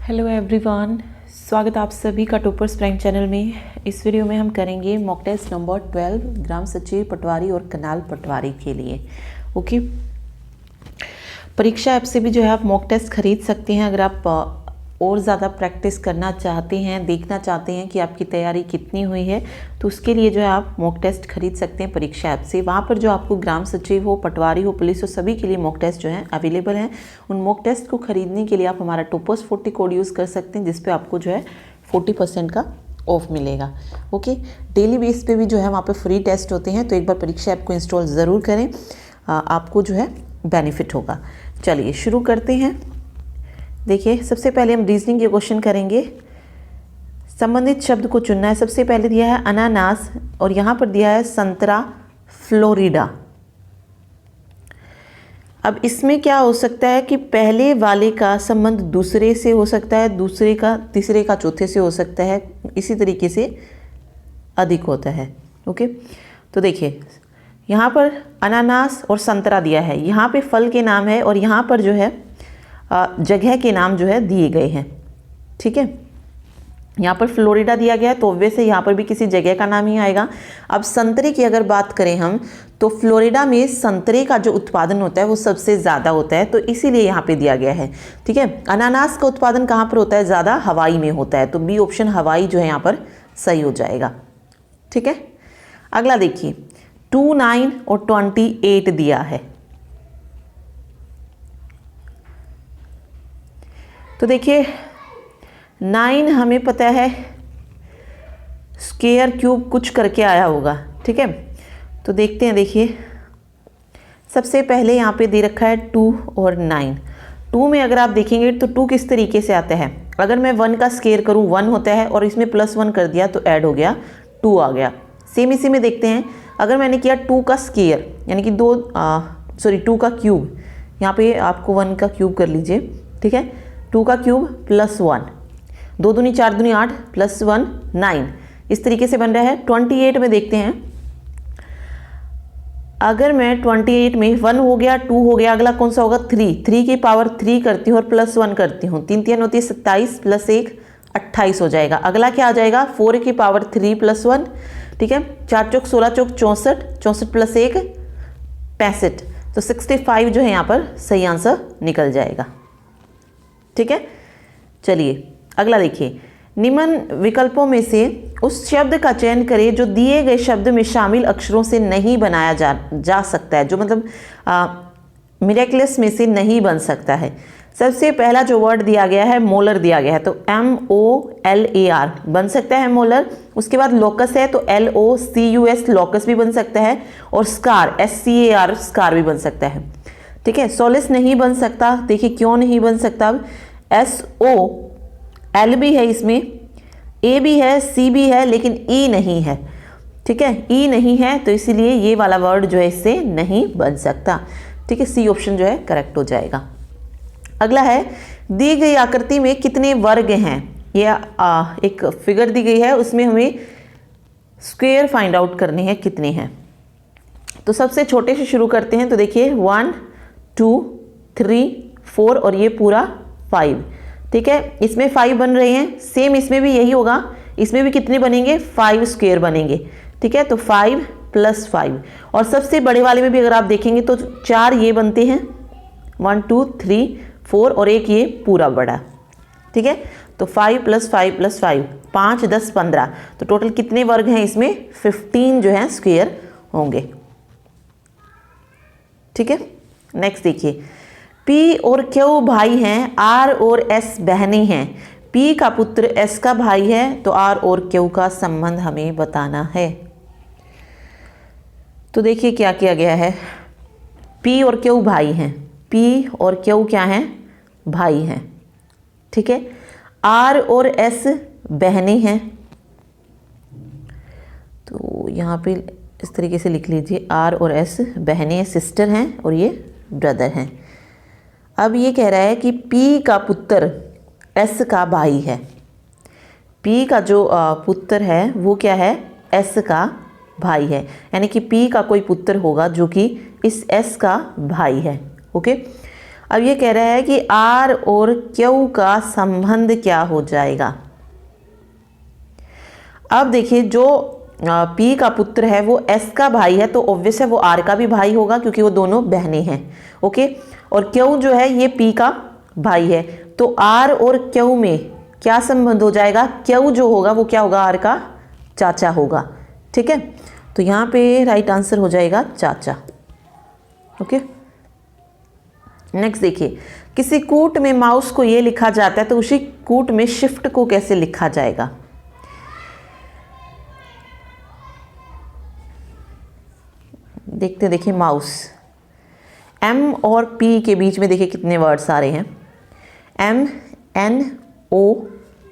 Hello everyone, स्वागत आप सभी का टॉपर्स प्राइम चैनल में। इस वीडियो में हम करेंगे मॉक टेस्ट नंबर 12 ग्राम सचिव पटवारी और कनाल पटवारी के लिए। ओके, परीक्षा ऐप से भी जो है आप मॉक टेस्ट खरीद सकते हैं। अगर आप और ज़्यादा प्रैक्टिस करना चाहते हैं, देखना चाहते हैं कि आपकी तैयारी कितनी हुई है, तो उसके लिए जो है आप मॉक टेस्ट खरीद सकते हैं परीक्षा ऐप से। वहाँ पर जो आपको ग्राम सचिव हो, पटवारी हो, पुलिस हो, सभी के लिए मॉक टेस्ट जो है अवेलेबल हैं। उन मॉक टेस्ट को खरीदने के लिए आप हमारा टॉपर्स 40 कोड यूज़ कर सकते हैं, जिसपे आपको जो है 40% का ऑफ मिलेगा। ओके, डेली बेस पे भी जो है वहाँ पे फ्री टेस्ट होते हैं, तो एक बार परीक्षा ऐप को इंस्टॉल ज़रूर करें, आपको जो है बेनिफिट होगा। चलिए शुरू करते हैं। देखिए, सबसे पहले हम रीजनिंग के क्वेश्चन करेंगे। संबंधित शब्द को चुनना है। सबसे पहले दिया है अनानास और यहाँ पर दिया है संतरा फ्लोरिडा। अब इसमें क्या हो सकता है कि पहले वाले का संबंध दूसरे से हो सकता है, दूसरे का तीसरे का चौथे से हो सकता है, इसी तरीके से अधिक होता है। ओके, तो देखिए यहाँ पर अनानास और संतरा दिया है, यहाँ पे फल के नाम है और यहाँ पर जो है जगह के नाम जो है दिए गए हैं। ठीक है, यहाँ पर फ्लोरिडा दिया गया है तो ऑब्वियसली यहाँ पर भी किसी जगह का नाम ही आएगा। अब संतरे की अगर बात करें हम, तो फ्लोरिडा में संतरे का जो उत्पादन होता है वो सबसे ज़्यादा होता है, तो इसीलिए यहाँ पे दिया गया है। ठीक है, अनानास का उत्पादन कहाँ पर होता है? ज़्यादा हवाई में होता है, तो बी ऑप्शन हवाई जो है यहाँ पर सही हो जाएगा। ठीक है, अगला देखिए 2, 9 और 28 दिया है। तो देखिए 9 हमें पता है स्क्वायर क्यूब कुछ करके आया होगा। ठीक है, तो देखते हैं। देखिए सबसे पहले यहाँ पे दे रखा है 2 और 9। 2 में अगर आप देखेंगे तो 2 किस तरीके से आता है? अगर मैं 1 का स्क्वायर करूँ 1 होता है और इसमें +1 कर दिया तो ऐड हो गया 2 आ गया। सेम इसी में देखते हैं, अगर मैंने किया 2 का स्क्वायर यानी कि 2 का क्यूब, यहाँ पे आपको 1 का क्यूब कर लीजिए। ठीक है, 2 का क्यूब +1, 2 दूनी 4 दूनी 8 +1 9, इस तरीके से बन रहा है। 28 में देखते हैं, अगर मैं 28 में 1 हो गया 2 हो गया, अगला कौन सा होगा? 3 की पावर 3 करती हूँ और +1 करती हूँ, 3 3 होती है 27 +1 28 हो जाएगा। अगला क्या आ जाएगा? 4 की पावर 3 +1। ठीक है, 4 चौक 16 चौक 64, 64 +1 65, तो 65 जो है यहाँ पर सही आंसर निकल जाएगा। ठीक है, चलिए अगला देखिए, निम्न विकल्पों में से उस शब्द का चयन करें जो दिए गए शब्द में शामिल अक्षरों से नहीं बनाया जा सकता है, जो मतलब मिरेक्युलस में से नहीं बन सकता है। सबसे पहला जो वर्ड दिया गया है मोलर दिया गया है, तो MOLAR बन सकता है मोलर। उसके बाद लोकस है तो LOCUS लोकस भी बन सकता है, और स्कार SCAR स्कार भी बन सकता है। ठीक है, सोलिस नहीं बन सकता। देखिए क्यों नहीं बन सकता? अब SOL भी है, इसमें A भी है, C भी है, लेकिन E नहीं है। ठीक है, E नहीं है तो इसीलिए ये वाला वर्ड जो है इससे नहीं बन सकता। ठीक है, C ऑप्शन जो है करेक्ट हो जाएगा। अगला है, दी गई आकृति में कितने वर्ग हैं? ये एक फिगर दी गई है, उसमें हमें स्क्वायर फाइंड आउट करने हैं कितने हैं। तो सबसे छोटे से शुरू करते हैं। तो देखिए 1 2 3 4 और ये पूरा 5। ठीक है, इसमें 5 बन रहे हैं, सेम इसमें भी यही होगा। इसमें भी कितने बनेंगे? 5 स्क्वायर बनेंगे। ठीक है, तो 5 + 5, और सबसे बड़े वाले में भी अगर आप देखेंगे तो 4 ये बनते हैं, 1 2 3 4 और एक ये पूरा बड़ा। ठीक है, तो 5 + 5 + 5 5 10 15, तो टोटल कितने वर्ग हैं इसमें? 15 जो है स्क्वायर होंगे। ठीक है, नेक्स्ट देखिए, P और Q भाई हैं, R और S बहनें हैं। P का पुत्र S का भाई है, तो R और Q का संबंध हमें बताना है। तो देखिए क्या किया गया है, P और Q भाई हैं, P और Q क्या हैं? भाई हैं। ठीक है, R और S बहनें हैं, तो यहाँ पे इस तरीके से लिख लीजिए, R और S बहनें सिस्टर हैं और ये ब्रदर हैं। अब ये कह रहा है कि P का पुत्र S का भाई है। P का जो पुत्र है वो क्या है? S का भाई है, यानी कि P का कोई पुत्र होगा जो कि इस S का भाई है। ओके, अब ये कह रहा है कि आर और क्यू का संबंध क्या हो जाएगा। अब देखिए जो पी का पुत्र है वो एस का भाई है, तो ऑब्वियस है वो आर का भी भाई होगा क्योंकि वो दोनों बहनें हैं। ओके, और क्यू जो है ये पी का भाई है, तो आर और क्यू में क्या संबंध हो जाएगा, क्यू जो होगा वो क्या होगा, आर का चाचा होगा। ठीक है, तो यहाँ पे राइट आंसर हो जाएगा चाचा। ओके, नेक्स्ट देखिए, किसी कूट में माउस को ये लिखा जाता है तो उसी कूट में शिफ्ट को कैसे लिखा जाएगा। देखिए माउस, एम और पी के बीच में देखिए कितने वर्ड्स आ रहे हैं, एम एन ओ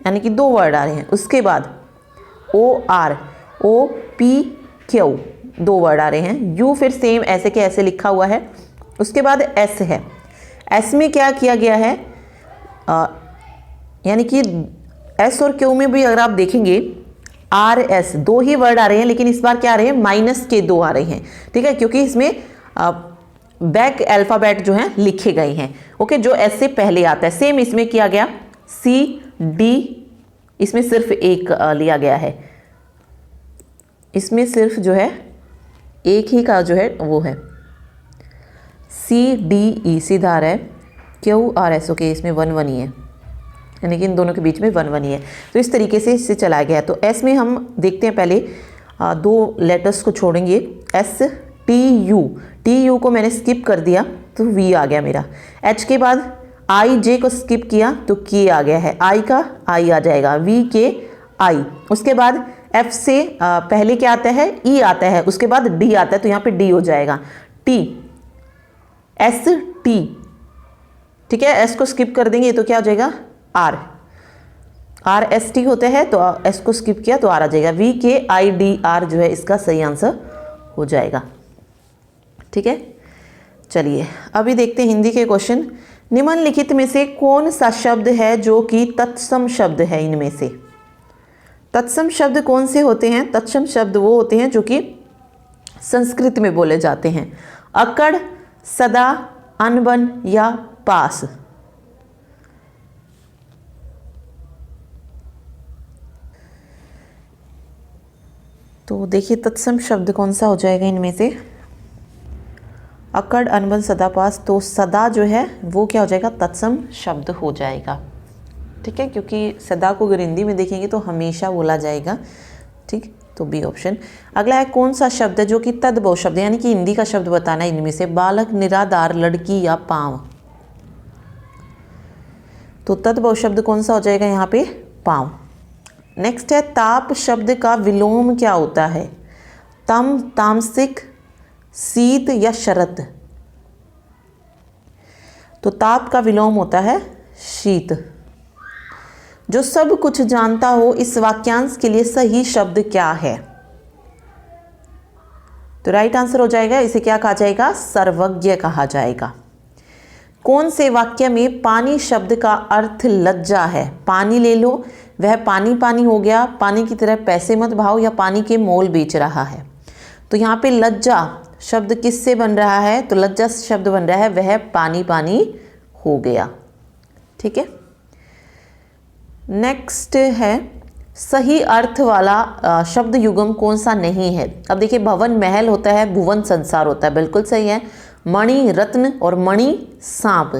यानी कि 2 वर्ड आ रहे हैं, उसके बाद O R O P Q 2 word आ रहे हैं, यू फिर सेम ऐसे के ऐसे लिखा हुआ है, उसके बाद एस है, एस में क्या किया गया है, यानी कि एस और क्यू में भी अगर आप देखेंगे आर एस 2 ही वर्ड आ रहे हैं, लेकिन इस बार क्या आ रहे हैं, माइनस के 2 आ रहे हैं। ठीक है, क्योंकि इसमें बैक अल्फ़ाबेट जो हैं लिखे गए हैं। ओके, जो एस से पहले आता है, सेम इसमें किया गया, सी डी इसमें सिर्फ एक लिया गया है, इसमें सिर्फ जो है एक ही का जो है वो है सी डी ई सीधा आ रहा है, क्यू आर एस। ओके, इसमें 1 1 ही है, यानी कि इन दोनों के बीच में 1 1 ही है, तो इस तरीके से इससे चला गया है। तो एस में हम देखते हैं पहले 2 लेटर्स को छोड़ेंगे, एस टी यू को मैंने स्किप कर दिया तो वी आ गया मेरा, एच के बाद आई जे को स्किप किया तो के आ गया है, आई का आई आ जाएगा, वी के आई, उसके बाद एफ से पहले क्या आता है, ई आता है, उसके बाद डी आता है, तो यहाँ पे डी हो जाएगा, टी एस टी। ठीक है, एस को स्किप कर देंगे तो क्या हो जाएगा, आर आर एस टी होता है, तो एस को स्किप किया तो आर आ जाएगा, वी के आई डी आर जो है इसका सही आंसर हो जाएगा। ठीक है, चलिए अभी देखते हैं हिंदी के क्वेश्चन। निम्नलिखित में से कौन सा शब्द है जो कि तत्सम शब्द है, इनमें से तत्सम शब्द कौन से होते हैं, तत्सम शब्द वो होते हैं जो कि संस्कृत में बोले जाते हैं, अकड़, सदा, अनबन या पास। तो देखिए तत्सम शब्द कौन सा हो जाएगा इनमें से, अकड़, अनबन, सदा, पास। तो सदा जो है वो क्या हो जाएगा, तत्सम शब्द हो जाएगा। ठीक है, क्योंकि सदा को अगर हिंदी में देखेंगे तो हमेशा बोला जाएगा। ठीक, तो बी ऑप्शन। अगला है कौन सा शब्द है जो कि तद्भव शब्द है, यानी कि हिंदी का शब्द बताना है इनमें से, बालक, निराधार, लड़की या पांव। तो तद्भव शब्द कौन सा हो जाएगा यहाँ पे, पांव। नेक्स्ट है ताप शब्द का विलोम क्या होता है, तम, तामसिक, शीत या शरत। तो ताप का विलोम होता है शीत। जो सब कुछ जानता हो, इस वाक्यांश के लिए सही शब्द क्या है। तो राइट आंसर हो जाएगा, इसे क्या कहा जाएगा, सर्वज्ञ कहा जाएगा। कौन से वाक्य में पानी शब्द का अर्थ लज्जा है, पानी ले लो, वह पानी पानी हो गया, पानी की तरह पैसे मत भाओ, या पानी के मोल बेच रहा है। तो यहाँ पे लज्जा शब्द किससे बन रहा है, तो लज्जा शब्द बन रहा है वह पानी पानी हो गया। ठीक है, नेक्स्ट है सही अर्थ वाला शब्द युगम कौन सा नहीं है। अब देखिए भवन महल होता है, भुवन संसार होता है, बिल्कुल सही है। मणि रत्न और मणि सांप,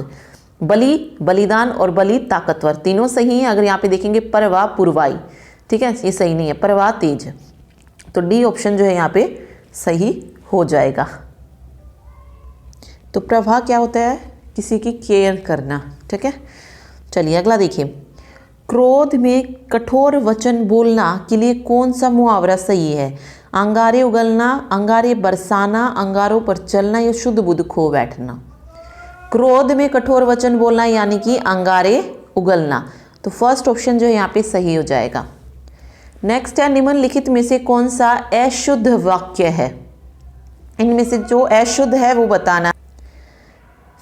बलि बलिदान और बलि ताकतवर, तीनों सही हैं। अगर यहाँ पे देखेंगे परवा पुरवाई, ठीक है, ये सही नहीं है, परवा तेज। तो डी ऑप्शन जो है यहाँ पे सही हो जाएगा। तो प्रभा क्या होता है, किसी की केयर करना। ठीक है, चलिए अगला देखिए, क्रोध में कठोर वचन बोलना के लिए कौन सा मुहावरा सही है, अंगारे उगलना, अंगारे बरसाना, अंगारों पर चलना या शुद्ध बुद्ध खो बैठना। क्रोध में कठोर वचन बोलना यानी कि अंगारे उगलना, तो फर्स्ट ऑप्शन जो है यहाँ पे सही हो जाएगा। नेक्स्ट है निम्नलिखित में से कौन सा अशुद्ध वाक्य है, इनमें से जो अशुद्ध है वो बताना।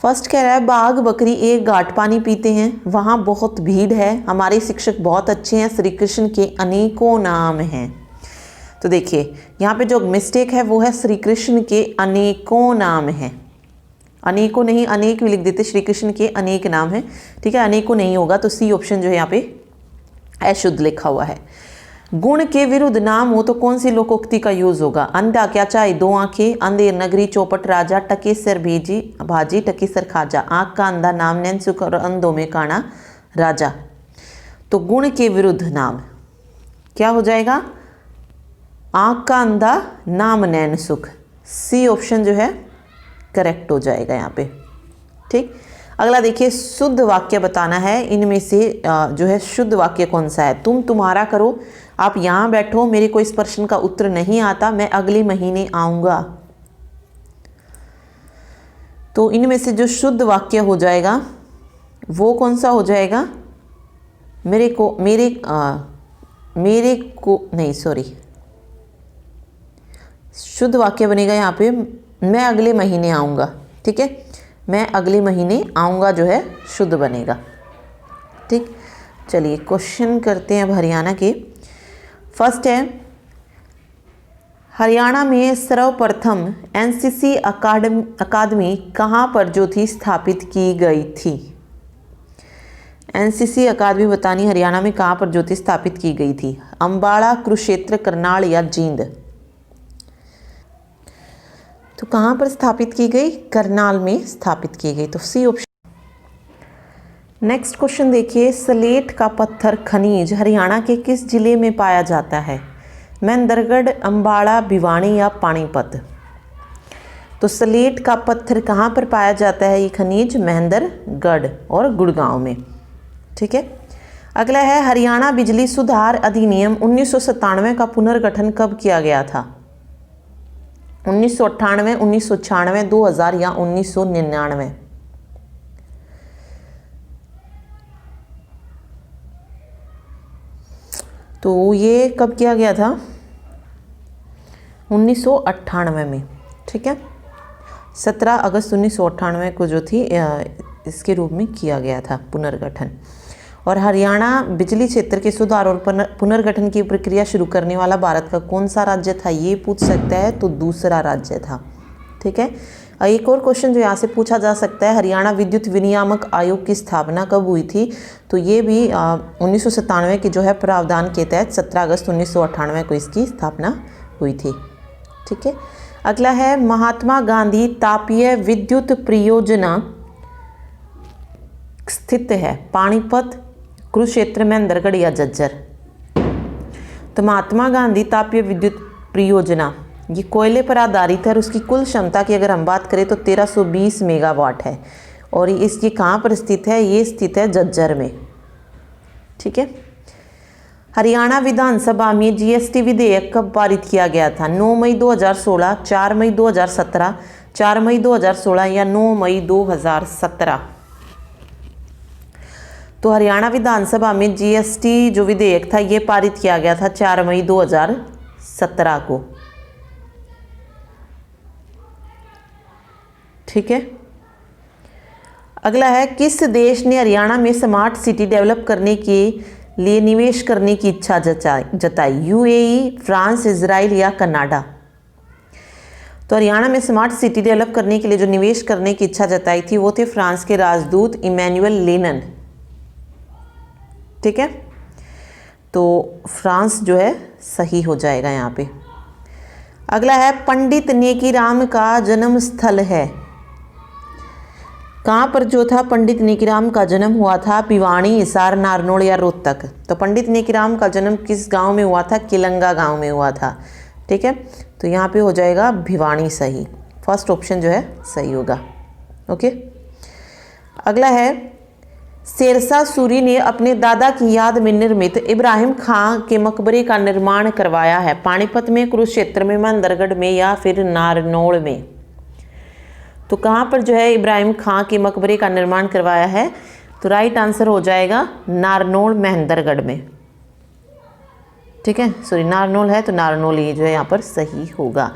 फर्स्ट कह रहा है बाघ बकरी एक घाट पानी पीते हैं, वहाँ बहुत भीड़ है, हमारे शिक्षक बहुत अच्छे हैं, श्री कृष्ण के अनेकों नाम हैं। तो देखिए यहाँ पे जो मिस्टेक है वो है श्री कृष्ण के अनेकों नाम हैं। अनेकों नहीं, अनेक भी लिख देते, श्री कृष्ण के अनेक नाम हैं, ठीक है, अनेकों नहीं होगा, तो सी ऑप्शन जो है यहाँ पे अशुद्ध लिखा हुआ है। गुण के विरुद्ध नाम हो तो कौन सी लोकोक्ति का यूज होगा? अंधा क्या चाहे दो आंखें, अंधेर नगरी चौपट राजा, टके सर भेजी भाजी टके सर खाजा, आंख का अंधा नाम नैन सुख और अंधों में काना राजा। तो गुण के विरुद्ध नाम क्या हो जाएगा? आंख का अंधा नाम नैन सुख, सी ऑप्शन जो है करेक्ट हो जाएगा यहाँ पे, ठीक। अगला देखिए, शुद्ध वाक्य बताना है, इनमें से जो है शुद्ध वाक्य कौन सा है? तुम तुम्हारा करो, आप यहाँ बैठो, मेरे को इस प्रश्न का उत्तर नहीं आता, मैं अगले महीने आऊँगा। तो इनमें से जो शुद्ध वाक्य हो जाएगा वो कौन सा हो जाएगा? मेरे को नहीं, सॉरी, शुद्ध वाक्य बनेगा यहाँ पे मैं अगले महीने आऊँगा, ठीक है, मैं अगले महीने आऊँगा जो है शुद्ध बनेगा, ठीक। चलिए क्वेश्चन करते हैं अब हरियाणा के। फर्स्ट है, हरियाणा में सर्वप्रथम एनसीसी अकादमी कहाँ पर जो थी स्थापित की गई थी? एनसीसी अकादमी बतानी, हरियाणा में कहाँ पर जो थी स्थापित की गई थी? अम्बाड़ा, कुरुक्षेत्र, करनाल या जींद? तो कहाँ पर स्थापित की गई? करनाल में स्थापित की गई, तो सी ऑप्शन। नेक्स्ट क्वेश्चन देखिए, सलेट का पत्थर खनिज हरियाणा के किस जिले में पाया जाता है? महेंद्रगढ़, अम्बाड़ा, भिवानी या पानीपत? तो सलेट का पत्थर कहाँ पर पाया जाता है? ये खनिज महेंद्रगढ़ और गुड़गांव में, ठीक है। अगला है, हरियाणा बिजली सुधार अधिनियम 1997 का पुनर्गठन कब किया गया था? 1998, 1996, 2000 या 1999? तो ये कब किया गया था? 1998 में, ठीक है, 17 अगस्त 1998 को जो थी इसके रूप में किया गया था पुनर्गठन। और हरियाणा बिजली क्षेत्र के सुधार और पुनर्गठन की प्रक्रिया शुरू करने वाला भारत का कौन सा राज्य था? ये पूछ सकता है, तो दूसरा राज्य था, ठीक है। एक और क्वेश्चन जो यहाँ से पूछा जा सकता है, हरियाणा विद्युत विनियामक आयोग की स्थापना कब हुई थी? तो ये भी 1997 के जो है प्रावधान के तहत 17 अगस्त 1998 को इसकी स्थापना हुई थी, ठीक है। अगला है, महात्मा गांधी तापीय विद्युत परियोजना स्थित है पानीपत, कुरुक्षेत्र, महेंद्रगढ़ या झज्जर? तो महात्मा गांधी तापीय विद्युत परियोजना ये कोयले पर आधारित है और उसकी कुल क्षमता की अगर हम बात करें तो 1320 मेगावाट है, और इसकी कहाँ पर स्थित है? ये स्थित है झज्जर में, ठीक है। हरियाणा विधानसभा में जीएसटी विधेयक कब पारित किया गया था? 9 मई 2016, 4 मई 2017, 4 मई 2016 या 9 मई 2017? तो हरियाणा विधानसभा में जीएसटी जो विधेयक था ये पारित किया गया था 4 मई 2017 को, ठीक है। अगला है, किस देश ने हरियाणा में स्मार्ट सिटी डेवलप करने के लिए निवेश करने की इच्छा जताई? यूएई, फ्रांस, इजराइल या कनाडा? तो हरियाणा में स्मार्ट सिटी डेवलप करने के लिए जो निवेश करने की इच्छा जताई थी वो थे फ्रांस के राजदूत इमैनुअल लेनन, ठीक है। तो फ्रांस जो है सही हो जाएगा यहाँ पे। अगला है, पंडित नेकीराम का जन्म स्थल है कहाँ पर जो था? पंडित नेकीराम का जन्म हुआ था भिवानी, हिसार, नारनौल या रोहतक? तो पंडित नेकीराम का जन्म किस गांव में हुआ था? किलंगा गांव में हुआ था, ठीक है। तो यहाँ पे हो जाएगा भिवानी सही, फर्स्ट ऑप्शन जो है सही होगा, ओके। अगला है, शेरशाह सूरी ने अपने दादा की याद में निर्मित इब्राहिम खां के मकबरे का निर्माण करवाया है पानीपत में, कुरुक्षेत्र में, महेंद्रगढ़ में या फिर नारनौल में? तो कहाँ पर जो है इब्राहिम खां के मकबरे का निर्माण करवाया है? तो राइट आंसर हो जाएगा नारनौल, महेंद्रगढ़ में, ठीक है। सॉरी, नारनौल है तो नारनौल ये जो है यहाँ पर सही होगा,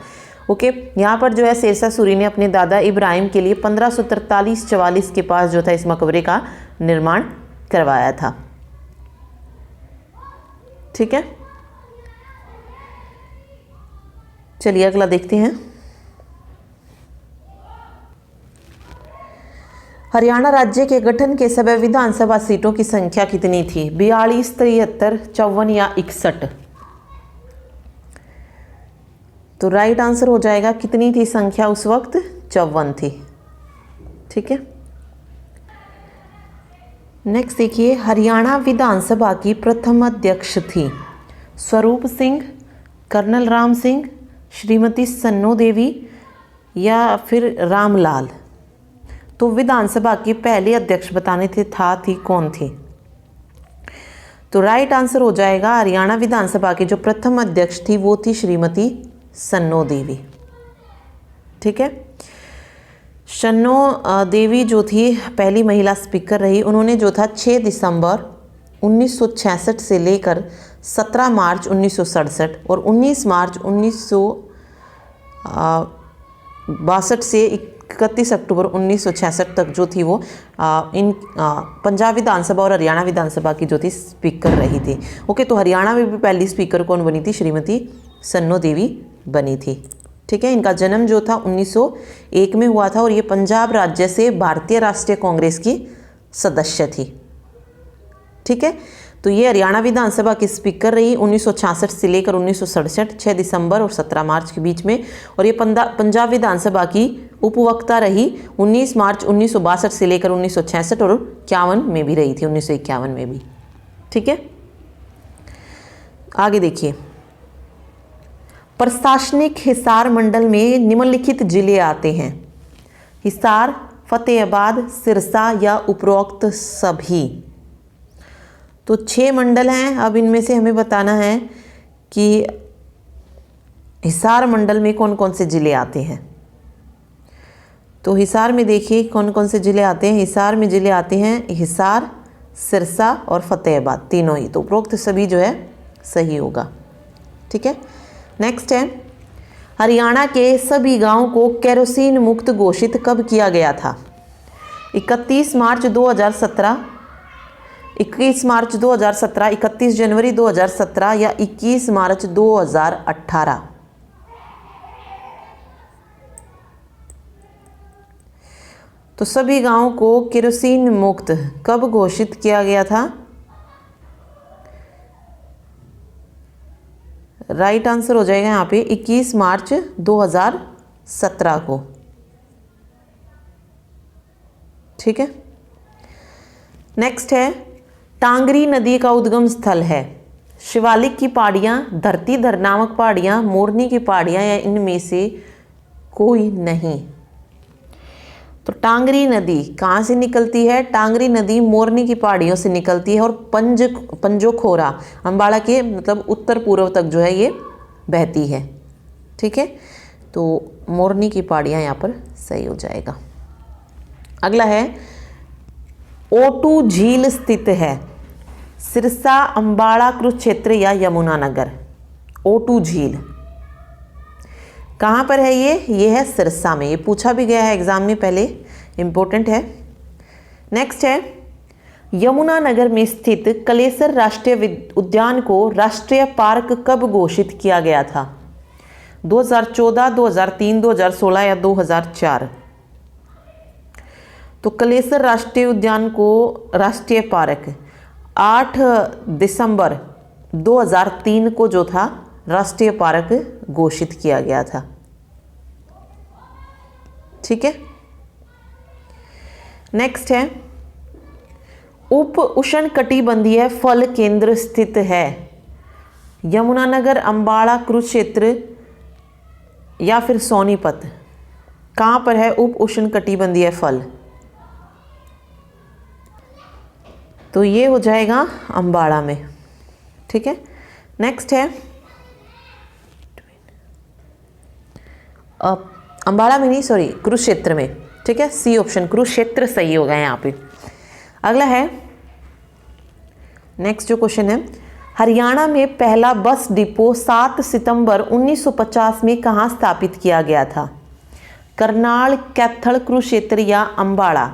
ओके। यहाँ पर जो है शेरशाह सूरी ने अपने दादा इब्राहिम के लिए 1543-44 के पास जो था इस मकबरे का निर्माण करवाया था, ठीक है। चलिए अगला देखते हैं। हरियाणा राज्य के गठन के समय विधानसभा सीटों की संख्या कितनी थी? 42, 73, 54 या 61? तो राइट आंसर हो जाएगा कितनी थी संख्या उस वक्त? 54 थी। ठीक है, नेक्स्ट देखिए, हरियाणा विधानसभा की प्रथम अध्यक्ष थी स्वरूप सिंह, कर्नल राम सिंह, श्रीमती सन्नो देवी या फिर रामलाल? तो विधानसभा की पहली अध्यक्ष बताने थी कौन थी? तो राइट आंसर हो जाएगा हरियाणा विधानसभा की जो प्रथम अध्यक्ष थी वो थी श्रीमती सन्नो देवी। ठीक है, सन्नो देवी जो थी पहली महिला स्पीकर रही। उन्होंने जो था 6 दिसंबर 1966 से लेकर 17 मार्च 1967 और 19 मार्च 1962 से 31 अक्टूबर 1966 तक जो थी वो पंजाब विधानसभा और हरियाणा विधानसभा की जो थी स्पीकर रही थी। ओके, तो हरियाणा में भी पहली स्पीकर कौन बनी थी? श्रीमती सन्नो देवी बनी थी। ठीक है, इनका जन्म जो था 1901 में हुआ था और ये पंजाब राज्य से भारतीय राष्ट्रीय कांग्रेस की सदस्य थी। ठीक है, तो ये हरियाणा विधानसभा की स्पीकर रही 1966 से लेकर 1967, 6 दिसंबर और 17 मार्च के बीच में। और ये पंजाब विधानसभा की उपवक्ता रही 19 मार्च 1962 से लेकर 1966 और 51 में भी रही थी, 1951 में भी। ठीक है, आगे देखिए, प्रशासनिक हिसार मंडल में निम्नलिखित जिले आते हैं? हिसार, फतेहाबाद, सिरसा या उपरोक्त सभी? तो 6 मंडल हैं। अब इनमें से हमें बताना है कि हिसार मंडल में कौन कौन से ज़िले आते हैं। तो हिसार में देखिए कौन कौन से ज़िले आते हैं। हिसार में ज़िले आते हैं हिसार, सिरसा और फतेहाबाद, तीनों ही। तो उपरोक्त सभी जो है सही होगा। ठीक है, नेक्स्ट है, हरियाणा के सभी गांवों को केरोसिन मुक्त घोषित कब किया गया था? 31 मार्च 2017, 21 मार्च 2017, 31 जनवरी 2017 या 21 मार्च 2018? तो सभी गांवों को केरोसिन मुक्त कब घोषित किया गया था? राइट आंसर हो जाएगा यहाँ पे 21 मार्च 2017 को। ठीक है, नेक्स्ट है, टांगरी नदी का उद्गम स्थल है? शिवालिक की पहाड़ियाँ, धरतीधर नामक पहाड़ियाँ, मोरनी की पहाड़ियाँ या इनमें से कोई नहीं? तो टांगरी नदी कहाँ से निकलती है? टांगरी नदी मोरनी की पहाड़ियों से निकलती है और पंजोखोरा अम्बाड़ा के मतलब उत्तर पूर्व तक जो है ये बहती है। ठीक है, तो मोरनी की पहाड़ियाँ यहाँ पर सही हो जाएगा। अगला है, ओटू झील स्थित है? सिरसा, अम्बाड़ा, कुरुक्षेत्र या यमुनानगर? ओटू झील कहाँ पर है? ये है सिरसा में। ये पूछा भी गया है एग्जाम में पहले, इम्पोर्टेंट है। नेक्स्ट है, यमुनानगर में स्थित कलेसर राष्ट्रीय उद्यान को राष्ट्रीय पार्क कब घोषित किया गया था? 2014, 2003, 2016 या 2004? तो कलेसर राष्ट्रीय उद्यान को राष्ट्रीय पार्क 8 दिसंबर 2003 को जो था राष्ट्रीय पार्क घोषित किया गया था। ठीक है, नेक्स्ट है, उप उष्णकटिबंधीय फल केंद्र स्थित है? यमुनानगर, अम्बाड़ा, कुरुक्षेत्र या फिर सोनीपत? कहाँ पर है उप उष्णकटिबंधीय फल? तो ये हो जाएगा अम्बाड़ा में। ठीक है, नेक्स्ट है, अम्बाड़ा में नहीं, सॉरी, कुरुक्षेत्र में। ठीक है, सी ऑप्शन कुरुक्षेत्र सही होगा यहाँ पे। अगला है, नेक्स्ट जो क्वेश्चन है, हरियाणा में पहला बस डिपो 7 सितंबर 1950 में कहाँ स्थापित किया गया था? करनाल, कैथल, कुरुक्षेत्र या अम्बाड़ा?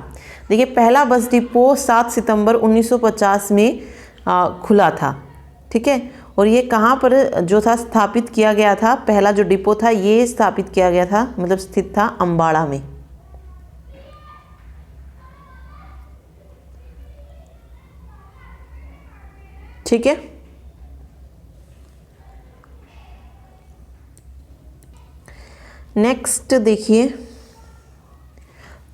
देखिए, पहला बस डिपो 7 सितंबर 1950 में खुला था। ठीक है, और ये कहाँ पर जो था स्थापित किया गया था? पहला जो डिपो था ये स्थापित किया गया था, मतलब स्थित था अम्बाड़ा में। ठीक है। नेक्स्ट देखिए,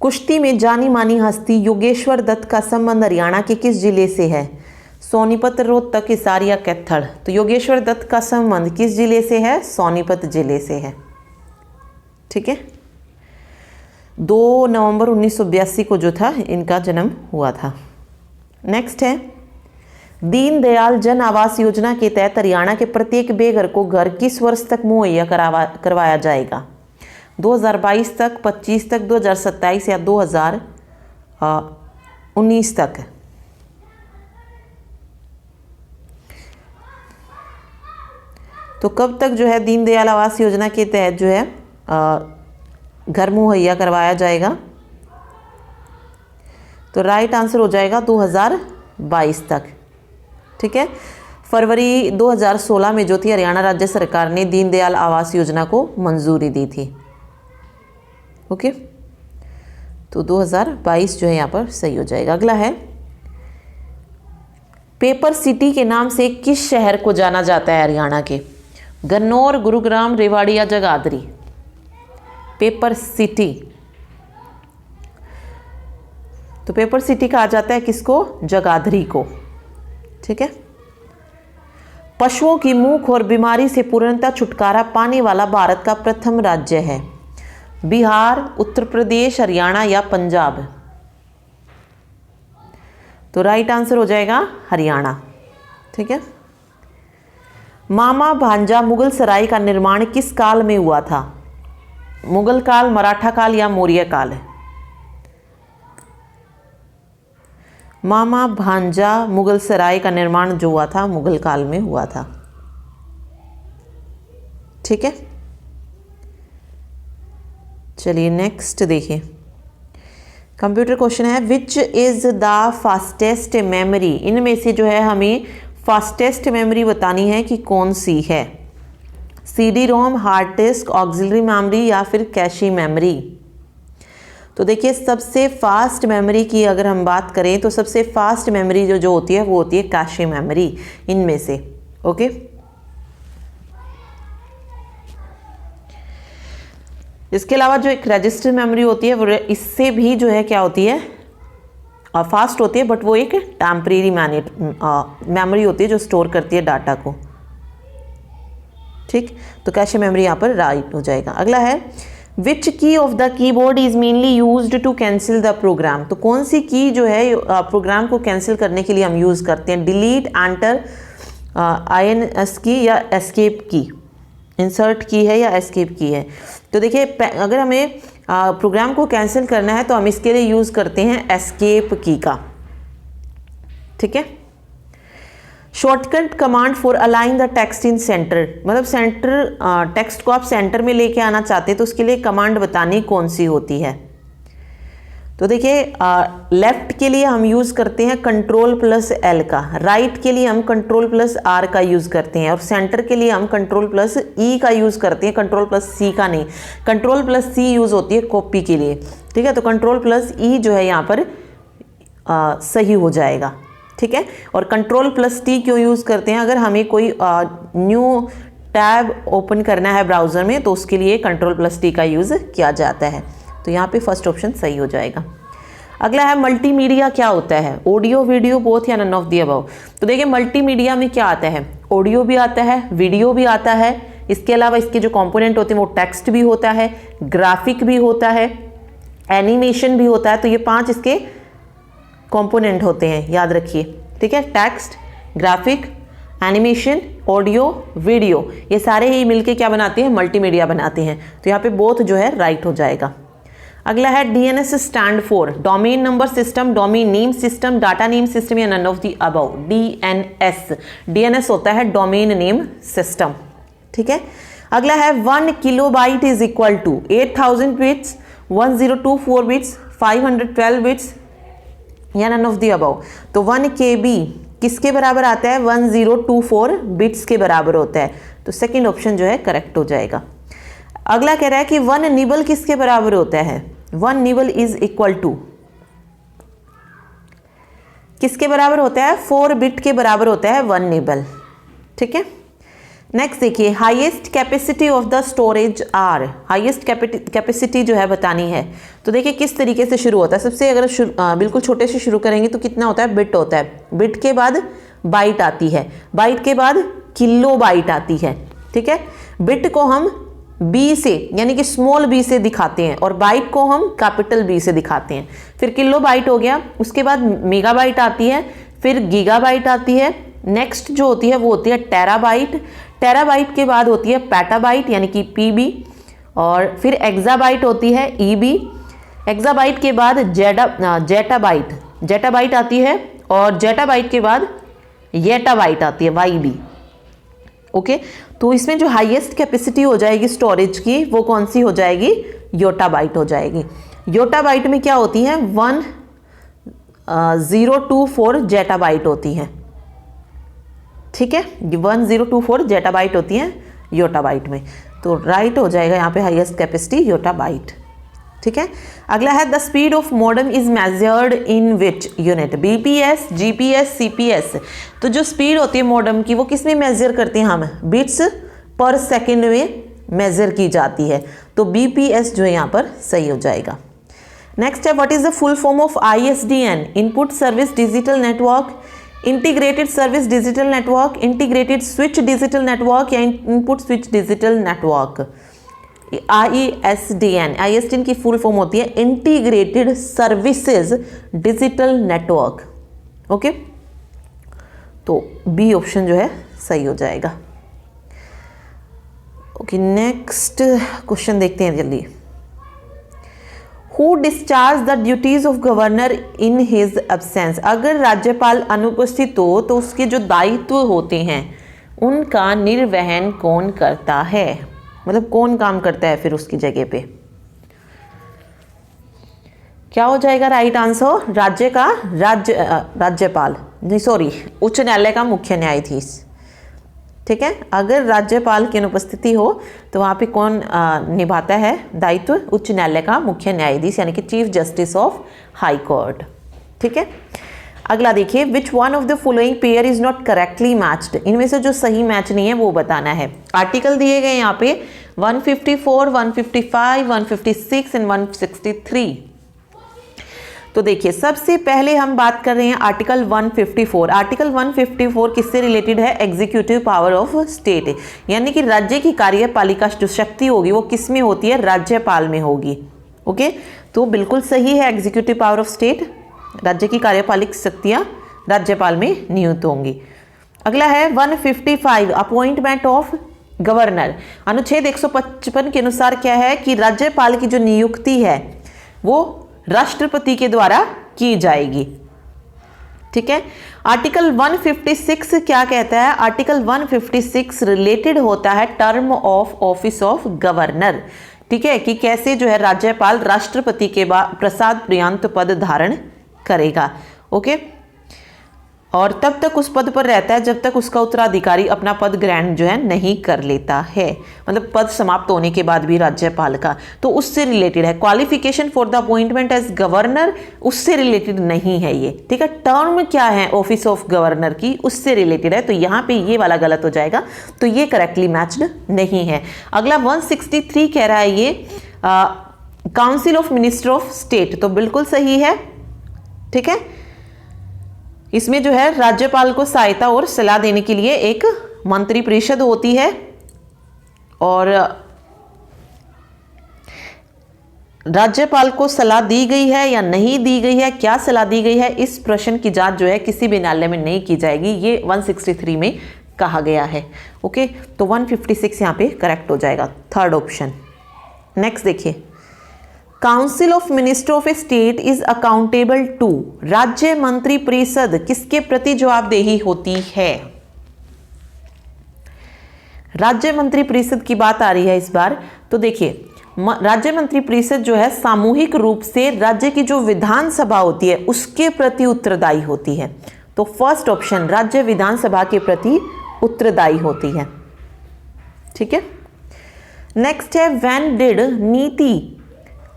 कुश्ती में जानी मानी हस्ती योगेश्वर दत्त का संबंध हरियाणा के किस जिले से है? सोनीपत, रोहतक, हिसार या कैथल? तो योगेश्वर दत्त का संबंध किस जिले से है? सोनीपत जिले से है। ठीक है। 2 नवंबर 1982 को जो था इनका जन्म हुआ था। नेक्स्ट है, दीनदयाल जन आवास योजना के तहत हरियाणा के प्रत्येक बेघर को घर किस वर्ष तक मुहैया करवाया जाएगा? 2022 तक, 25 तक, 2027 या 2019 तक? तो कब तक जो है दीनदयाल आवास योजना के तहत जो है घर मुहैया करवाया जाएगा? तो राइट आंसर हो जाएगा 2022 तक। ठीक है। फरवरी 2016 में जो थी हरियाणा राज्य सरकार ने दीनदयाल आवास योजना को मंजूरी दी थी। ओके, तो 2022 जो है यहाँ पर सही हो जाएगा। अगला है, पेपर सिटी के नाम से किस शहर को जाना जाता है हरियाणा के? गन्नौर, गुरुग्राम, रेवाड़ी या जगाधरी? पेपर सिटी, तो पेपर सिटी कहा जाता है किसको? जगाधरी को। ठीक है। पशुओं की मुख और बीमारी से पूर्णतः छुटकारा पाने वाला भारत का प्रथम राज्य है? बिहार, उत्तर प्रदेश, हरियाणा या पंजाब? तो राइट आंसर हो जाएगा हरियाणा। ठीक है। मामा भांजा मुगल सराय का निर्माण किस काल में हुआ था? मुगल काल, मराठा काल या मौर्य काल? मामा भांजा मुगल सराय का निर्माण जो हुआ था मुगल काल में हुआ था। ठीक है। चलिए नेक्स्ट देखिए, कंप्यूटर क्वेश्चन है, which is the fastest memory? इनमें से जो है हमें फास्टेस्ट मेमोरी बतानी है कि कौन सी है? CD रोम, हार्ड डिस्क, ऑक्सिलरी मेमोरी या फिर कैशी मेमोरी? तो देखिए, सबसे फास्ट मेमोरी की अगर हम बात करें तो सबसे फास्ट मेमोरी जो होती है वो होती है कैशी मेमोरी इनमें से। ओके, इसके अलावा जो एक रजिस्टर मेमोरी होती है वो इससे भी जो है क्या होती है, फास्ट होती है, बट वो एक टेम्परेरी मेमोरी होती है जो स्टोर करती है डाटा को। ठीक, तो कैशे मेमोरी यहाँ पर राइट हो जाएगा। अगला है, which key of the keyboard is mainly used to cancel the program? तो कौन सी की जो है प्रोग्राम को कैंसिल करने के लिए हम यूज़ करते हैं? डिलीट, एंटर, INS की या एस्केप की? इंसर्ट की है या एस्केप की है? तो देखिए, अगर हमें प्रोग्राम को कैंसिल करना है तो हम इसके लिए यूज़ करते हैं एस्केप की का। ठीक है। Shortcut command for align the text in centre, मतलब सेंटर टेक्स्ट को आप सेंटर में लेके आना चाहते हैं तो उसके लिए कमांड बतानी कौन सी होती है? तो देखिए, लेफ्ट के लिए हम यूज़ करते हैं Ctrl+L का, राइट के लिए हम Ctrl+R का यूज़ करते हैं, और सेंटर के लिए हम Ctrl+E का यूज़ करते हैं, Ctrl+C का नहीं। Ctrl+C यूज़ होती है कॉपी के लिए। ठीक है, तो Ctrl+E जो है यहाँ पर सही हो जाएगा। ठीक है, और Ctrl+T क्यों यूज़ करते हैं? अगर हमें कोई न्यू टैब ओपन करना है ब्राउज़र में तो उसके लिए Ctrl+T का यूज़ किया जाता है। तो यहाँ पे फर्स्ट ऑप्शन सही हो जाएगा। अगला है, मल्टीमीडिया क्या होता है? ऑडियो, वीडियो, बोथ या नन ऑफ द अबव? तो देखिए, मल्टीमीडिया में क्या आता है? ऑडियो भी आता है, वीडियो भी आता है, इसके अलावा इसके जो कंपोनेंट होते हैं वो टेक्स्ट भी होता है, ग्राफिक भी होता है, एनिमेशन भी होता है। तो ये 5 इसके कंपोनेंट होते हैं, याद रखिए। ठीक है, text, graphic, animation, audio, video, ये सारे ही मिलके क्या बनाते हैं? मल्टीमीडिया बनाते हैं। तो यहाँ पे बोथ जो है राइट हो जाएगा। अगला है, DNS stand for? Domain number system, domain name system, data name system या none of the above? DNS होता है डोमेन नेम सिस्टम। ठीक है। अगला है, 1 kilobyte is equal to 8000 bits, 1024 bits, 512 bits या नन ऑफ द अबव? तो 1 KB किसके बराबर आता है? 1024 बिट्स के बराबर होता है। तो सेकंड ऑप्शन जो है करेक्ट हो जाएगा। अगला कह रहा है कि 1 निबल किसके बराबर होता है? 1 निबल इज इक्वल टू किसके बराबर होता है? 4 बिट के बराबर होता है 1 निबल। ठीक है, नेक्स्ट देखिए, highest capacity of the storage are, highest capacity जो है बतानी है। तो देखिए किस तरीके से शुरू होता है। सबसे अगर बिल्कुल छोटे से शुरू करेंगे तो कितना होता है? बिट होता है। बिट के बाद बाइट आती है, बाइट के बाद किलो बाइट आती है। ठीक है, बिट को हम बी से यानी कि स्मॉल बी से दिखाते हैं और बाइट को हम कैपिटल बी से दिखाते हैं। फिर किलो बाइट हो गया, उसके बाद मेगा बाइट आती है, फिर गीगा बाइट आती है। नेक्स्ट जो होती है वो होती है टेराबाइट, टेराबाइट के बाद होती है पेटाबाइट यानी कि पीबी, और फिर एक्साबाइट होती है ईबी। एक्साबाइट के बाद जेटाबाइट, जेटाबाइट आती है, और जेटाबाइट के बाद येटाबाइट आती है वाईबी। ओके, तो इसमें जो हाईएस्ट कैपेसिटी हो जाएगी स्टोरेज की वो कौन सी हो जाएगी? योटाबाइट हो जाएगी। योटाबाइट में क्या होती है? 1024 जेटाबाइट होती है। ठीक है, 1024 जेटाबाइट होती है योटाबाइट में। तो राइट हो जाएगा यहाँ पे हाईएस्ट कैपेसिटी योटाबाइट। ठीक है, अगला है the speed of modem is measured in which unit? BPS, GPS, CPS. तो जो स्पीड होती है मॉडेम की वो किस में मेजर करते हैं हम? बिट्स पर सेकेंड में मेजर की जाती है। तो बीपीएस जो है यहाँ पर सही हो जाएगा। नेक्स्ट है, what is the full form of ISDN? Input service digital network, integrated service digital network, integrated switch digital network या input switch digital network? ISDN, ISDN की फुल फॉर्म होती है integrated services digital network. Okay, तो B option जो है सही हो जाएगा। ओके, नेक्स्ट क्वेश्चन देखते हैं जल्दी। Who discharge the duties of governor in his absence? अगर राज्यपाल अनुपस्थित हो तो उसके जो दायित्व होते हैं उनका निर्वहन कौन करता है? मतलब कौन काम करता है फिर उसकी जगह पे? क्या हो जाएगा राइट आंसर? राज्यपाल नहीं, सॉरी, उच्च न्यायालय का मुख्य न्यायाधीश। ठीक है, अगर राज्यपाल की अनुपस्थिति हो तो वहाँ पे कौन निभाता है दायित्व? उच्च न्यायालय का मुख्य न्यायाधीश यानी कि chief justice of high court. ठीक है, अगला देखिए, which one of the following pair is not correctly matched? इनमें से जो सही मैच नहीं है वो बताना है। आर्टिकल दिए गए यहाँ पे 154, 155, 156 एंड 163। तो देखिए सबसे पहले हम बात कर रहे हैं आर्टिकल 154। आर्टिकल 154 किससे रिलेटेड है? एग्जीक्यूटिव पावर ऑफ स्टेट, यानी कि राज्य की कार्यपालिका जो शक्ति होगी वो किस में होती है? राज्यपाल में होगी। ओके, तो बिल्कुल सही है, एग्जीक्यूटिव पावर ऑफ स्टेट, राज्य की कार्यपालिक शक्तियां राज्यपाल में नियुक्त होंगी। अगला है 155, अपॉइंटमेंट ऑफ गवर्नर। अनुच्छेद 155 के अनुसार क्या है कि राज्यपाल की जो नियुक्ति है वो राष्ट्रपति के द्वारा की जाएगी। ठीक है, आर्टिकल 156 क्या कहता है? आर्टिकल 156 रिलेटेड होता है term of office of governor. ठीक है, कि कैसे जो है राज्यपाल राष्ट्रपति के बाद प्रसाद पर्यंत पद धारण करेगा। ओके, और तब तक उस पद पर रहता है जब तक उसका उत्तराधिकारी अपना पद ग्रहण जो है नहीं कर लेता है, मतलब पद समाप्त होने के बाद भी राज्यपाल का। तो उससे रिलेटेड है। Qualification for the appointment as governor उससे रिलेटेड नहीं है ये। ठीक है, टर्म क्या है ऑफिस ऑफ गवर्नर की उससे रिलेटेड है। तो यहाँ पे ये वाला गलत हो जाएगा, तो ये करेक्टली मैच्ड नहीं है। अगला 163 कह रहा है ये council of minister of state, तो बिल्कुल सही है। ठीक है, इसमें जो है राज्यपाल को सहायता और सलाह देने के लिए एक मंत्री परिषद होती है, और राज्यपाल को सलाह दी गई है या नहीं दी गई है, क्या सलाह दी गई है, इस प्रश्न की जांच जो है किसी भी न्यायालय में नहीं की जाएगी। ये 163 में कहा गया है। ओके, तो 156 यहाँ पे करेक्ट हो जाएगा, थर्ड ऑप्शन। नेक्स्ट देखिए, council of minister of a state is accountable to, राज्य मंत्री परिषद किसके प्रति जवाबदेही होती है? राज्य मंत्री परिषद की बात आ रही है इस बार। तो देखिए राज्य मंत्री परिषद जो है सामूहिक रूप से राज्य की जो विधानसभा होती है उसके प्रति उत्तरदायी होती है। तो फर्स्ट ऑप्शन राज्य विधानसभा के प्रति उत्तरदायी होती है। ठीक है, नेक्स्ट है when did NITI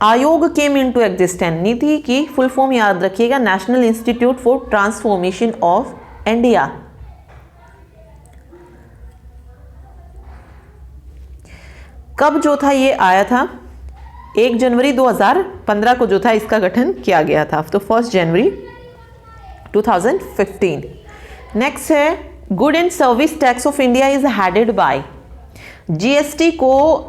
Aayog came into existence, नीति की फुल फॉर्म याद रखिएगा, national institute for transformation of India. कब जो था ये आया था? 1 जनवरी 2015 को जो था इसका गठन किया गया था, तो 1 जनवरी 2015। नेक्स्ट है good and service tax of India is headed by, GST को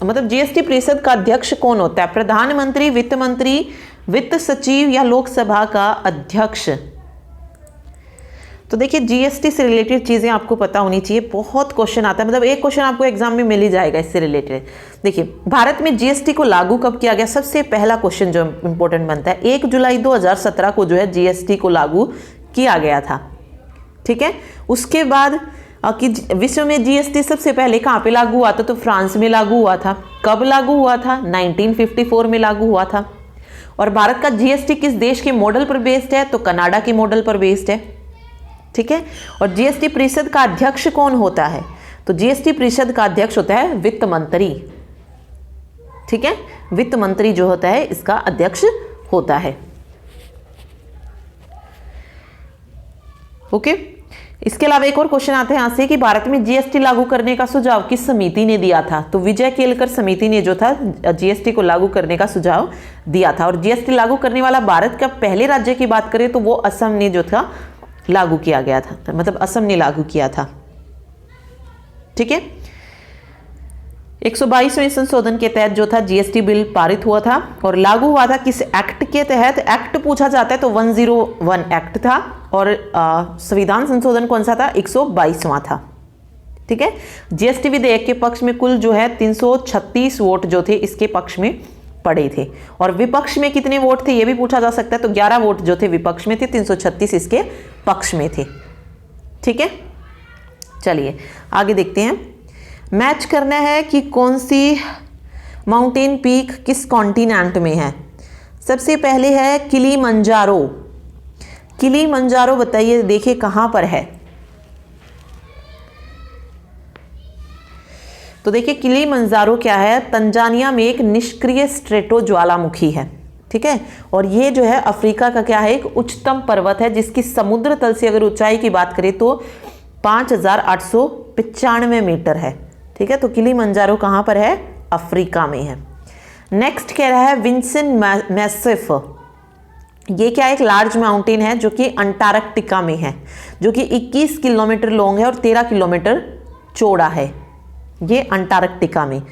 मतलब जीएसटी परिषद का अध्यक्ष कौन होता है? प्रधानमंत्री, वित्त मंत्री, वित्त सचिव या लोकसभा का अध्यक्ष? तो देखिए जीएसटी से रिलेटेड चीजें आपको पता होनी चाहिए, बहुत क्वेश्चन आता है, मतलब एक क्वेश्चन आपको एग्जाम में मिल ही जाएगा इससे रिलेटेड। देखिए भारत में जीएसटी को लागू कब किया गया? सबसे पहला क्वेश्चन जो इंपॉर्टेंट बनता है, 1 जुलाई 2017 को जो है जीएसटी को लागू किया गया था, ठीक है। उसके बाद कि विश्व में जीएसटी सबसे पहले कहाँ पे लागू हुआ था? तो फ्रांस में लागू हुआ था। कब लागू हुआ था? 1954 में लागू हुआ था। और भारत का जीएसटी किस देश के मॉडल पर बेस्ड है? तो कनाडा के मॉडल पर बेस्ड है, ठीक है। और जीएसटी परिषद का अध्यक्ष कौन होता है? तो जीएसटी परिषद का अध्यक्ष होता है वित्त मंत्री, ठीक है। वित्त मंत्री जो होता है इसका अध्यक्ष होता है, ओके। इसके अलावा एक और क्वेश्चन आता है यहां से कि भारत में जीएसटी लागू करने का सुझाव किस समिति ने दिया था? तो विजय केलकर समिति ने जो था जीएसटी को लागू करने का सुझाव दिया था। और जीएसटी लागू करने वाला भारत का पहले राज्य की बात करें तो वो असम ने जो था लागू किया गया था, मतलब असम ने लागू किया था, ठीक है। 122वें संशोधन के तहत जो था जीएसटी बिल पारित हुआ था और लागू हुआ था किस एक्ट के तहत? एक्ट पूछा जाता है तो 101 एक्ट था। और संविधान संशोधन कौन सा था? 122वां था, ठीक है। जीएसटी विधेयक के पक्ष में कुल जो है 336 वोट जो थे इसके पक्ष में पड़े थे। और विपक्ष में कितने वोट थे ये भी पूछा जा सकता है, तो 11 वोट जो थे विपक्ष में थे, 336 इसके पक्ष में थे, ठीक है। चलिए आगे देखते हैं। मैच करना है कि कौन सी माउंटेन पीक किस कॉन्टिनेंट में है। सबसे पहले है किलिमंजारो। किलिमंजारो बताइए, देखिए कहां पर है? तो देखिए किलिमंजारो क्या है? तंजानिया में एक निष्क्रिय स्ट्रेटो ज्वालामुखी है, ठीक है। और ये जो है अफ्रीका का क्या है? एक उच्चतम पर्वत है जिसकी समुद्र तल से अगर ऊंचाई की बात करें तो 5895 मीटर है, ठीक है। तो किलिमंजारो कहां पर है? अफ्रीका में है। नेक्स्ट कह रहा है विंसन मैसिफ। ये क्या एक लार्ज माउंटेन है जो कि अंटार्कटिका में है, जो कि 21 किलोमीटर लॉन्ग है और 13 किलोमीटर चौड़ा है, ये अंटार्कटिका में।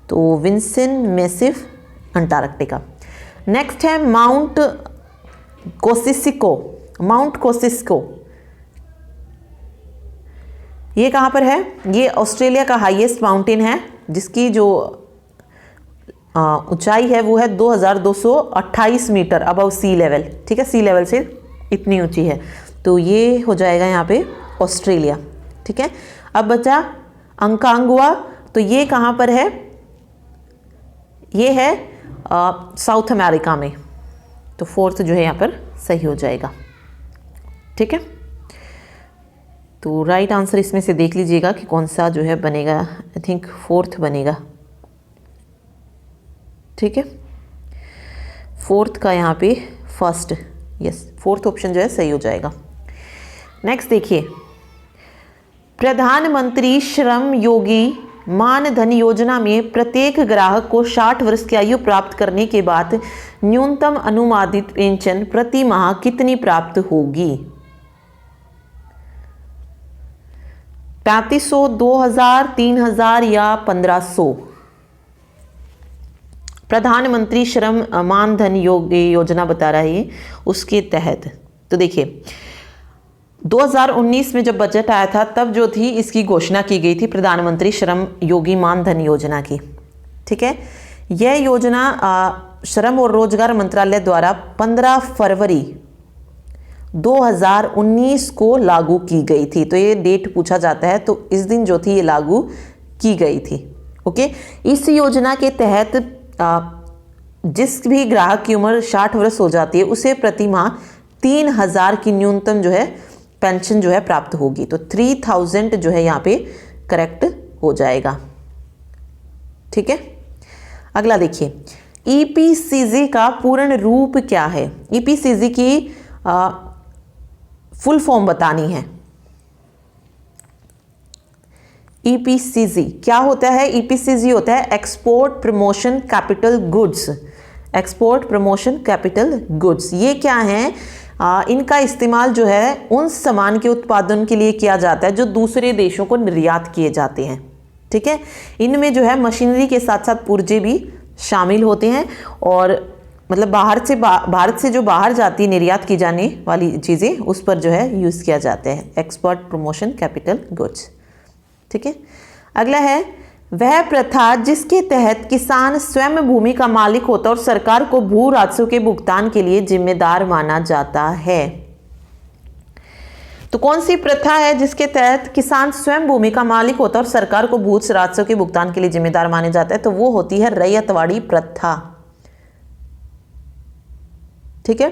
तो विंसन मैसिफ अंटार्कटिका। नेक्स्ट है माउंट कोसिसिको। माउंट कोसिस्को ये कहां पर है? ये ऑस्ट्रेलिया का हाईएस्ट माउंटेन है जिसकी जो ऊंचाई है वो है 2228 मीटर अबव सी लेवल, ठीक है। सी लेवल से इतनी ऊंची है, तो ये हो जाएगा यहाँ पे ऑस्ट्रेलिया, ठीक है। अब बचा अंकांगुआ, तो ये कहाँ पर है? ये है साउथ अमेरिका में, तो 4th जो है यहाँ पर सही हो जाएगा, ठीक है। तो राइट आंसर इसमें से देख लीजिएगा कि कौन सा जो है बनेगा। आई थिंक 4th बनेगा, ठीक है। 4th का यहाँ पे फर्स्ट, यस 4th ऑप्शन जो है सही हो जाएगा। नेक्स्ट देखिए, प्रधानमंत्री श्रम योगी मानधन योजना में प्रत्येक ग्राहक को 60 वर्ष की आयु प्राप्त करने के बाद न्यूनतम अनुमानित पेंशन प्रति माह कितनी प्राप्त होगी? 3500, 2000, 3000 या 1500? प्रधानमंत्री श्रम मानधन योजना बता रहा है उसके तहत। तो देखिए 2019 में जब बजट आया था तब जो थी इसकी घोषणा की गई थी प्रधानमंत्री श्रम योगी मानधन योजना की, ठीक है। यह योजना श्रम और रोजगार मंत्रालय द्वारा 15 फरवरी 2019 को लागू की गई थी। तो ये डेट पूछा जाता है, तो इस दिन जो थी ये लागू की गई थी, ओके। इस योजना के तहत जिस भी ग्राहक की उम्र 60 वर्ष हो जाती है उसे प्रति माह 3000 की न्यूनतम जो है पेंशन जो है प्राप्त होगी। तो 3000 जो है यहाँ पे करेक्ट हो जाएगा, ठीक है। अगला देखिए, ईपीसीजी का पूर्ण रूप क्या है? ईपीसीजी की फुल फॉर्म बतानी है। ईपीसीजी क्या होता है? ईपीसीजी होता है export promotion capital goods. Export promotion capital goods ये क्या है? इनका इस्तेमाल जो है उन सामान के उत्पादन के लिए किया जाता है जो दूसरे देशों को निर्यात किए जाते हैं। ठीक है, इनमें जो है मशीनरी के साथ साथ पुर्जे भी शामिल होते हैं और मतलब भारत से जो बाहर जाती है निर्यात की जाने वाली चीज़ें उस पर जो है यूज़ किया जाता है एक्सपोर्ट प्रमोशन कैपिटल गुड्स। ठीक है, अगला है वह प्रथा जिसके तहत किसान स्वयं भूमि का मालिक होता है और सरकार को भू राजस्व के भुगतान के लिए जिम्मेदार माना जाता है। तो कौन सी प्रथा है जिसके तहत किसान स्वयं भूमि का मालिक होता है और सरकार को भू राजस्व के भुगतान के लिए जिम्मेदार माने जाता है? तो वो होती है रैयतवाड़ी प्रथा। ठीक है,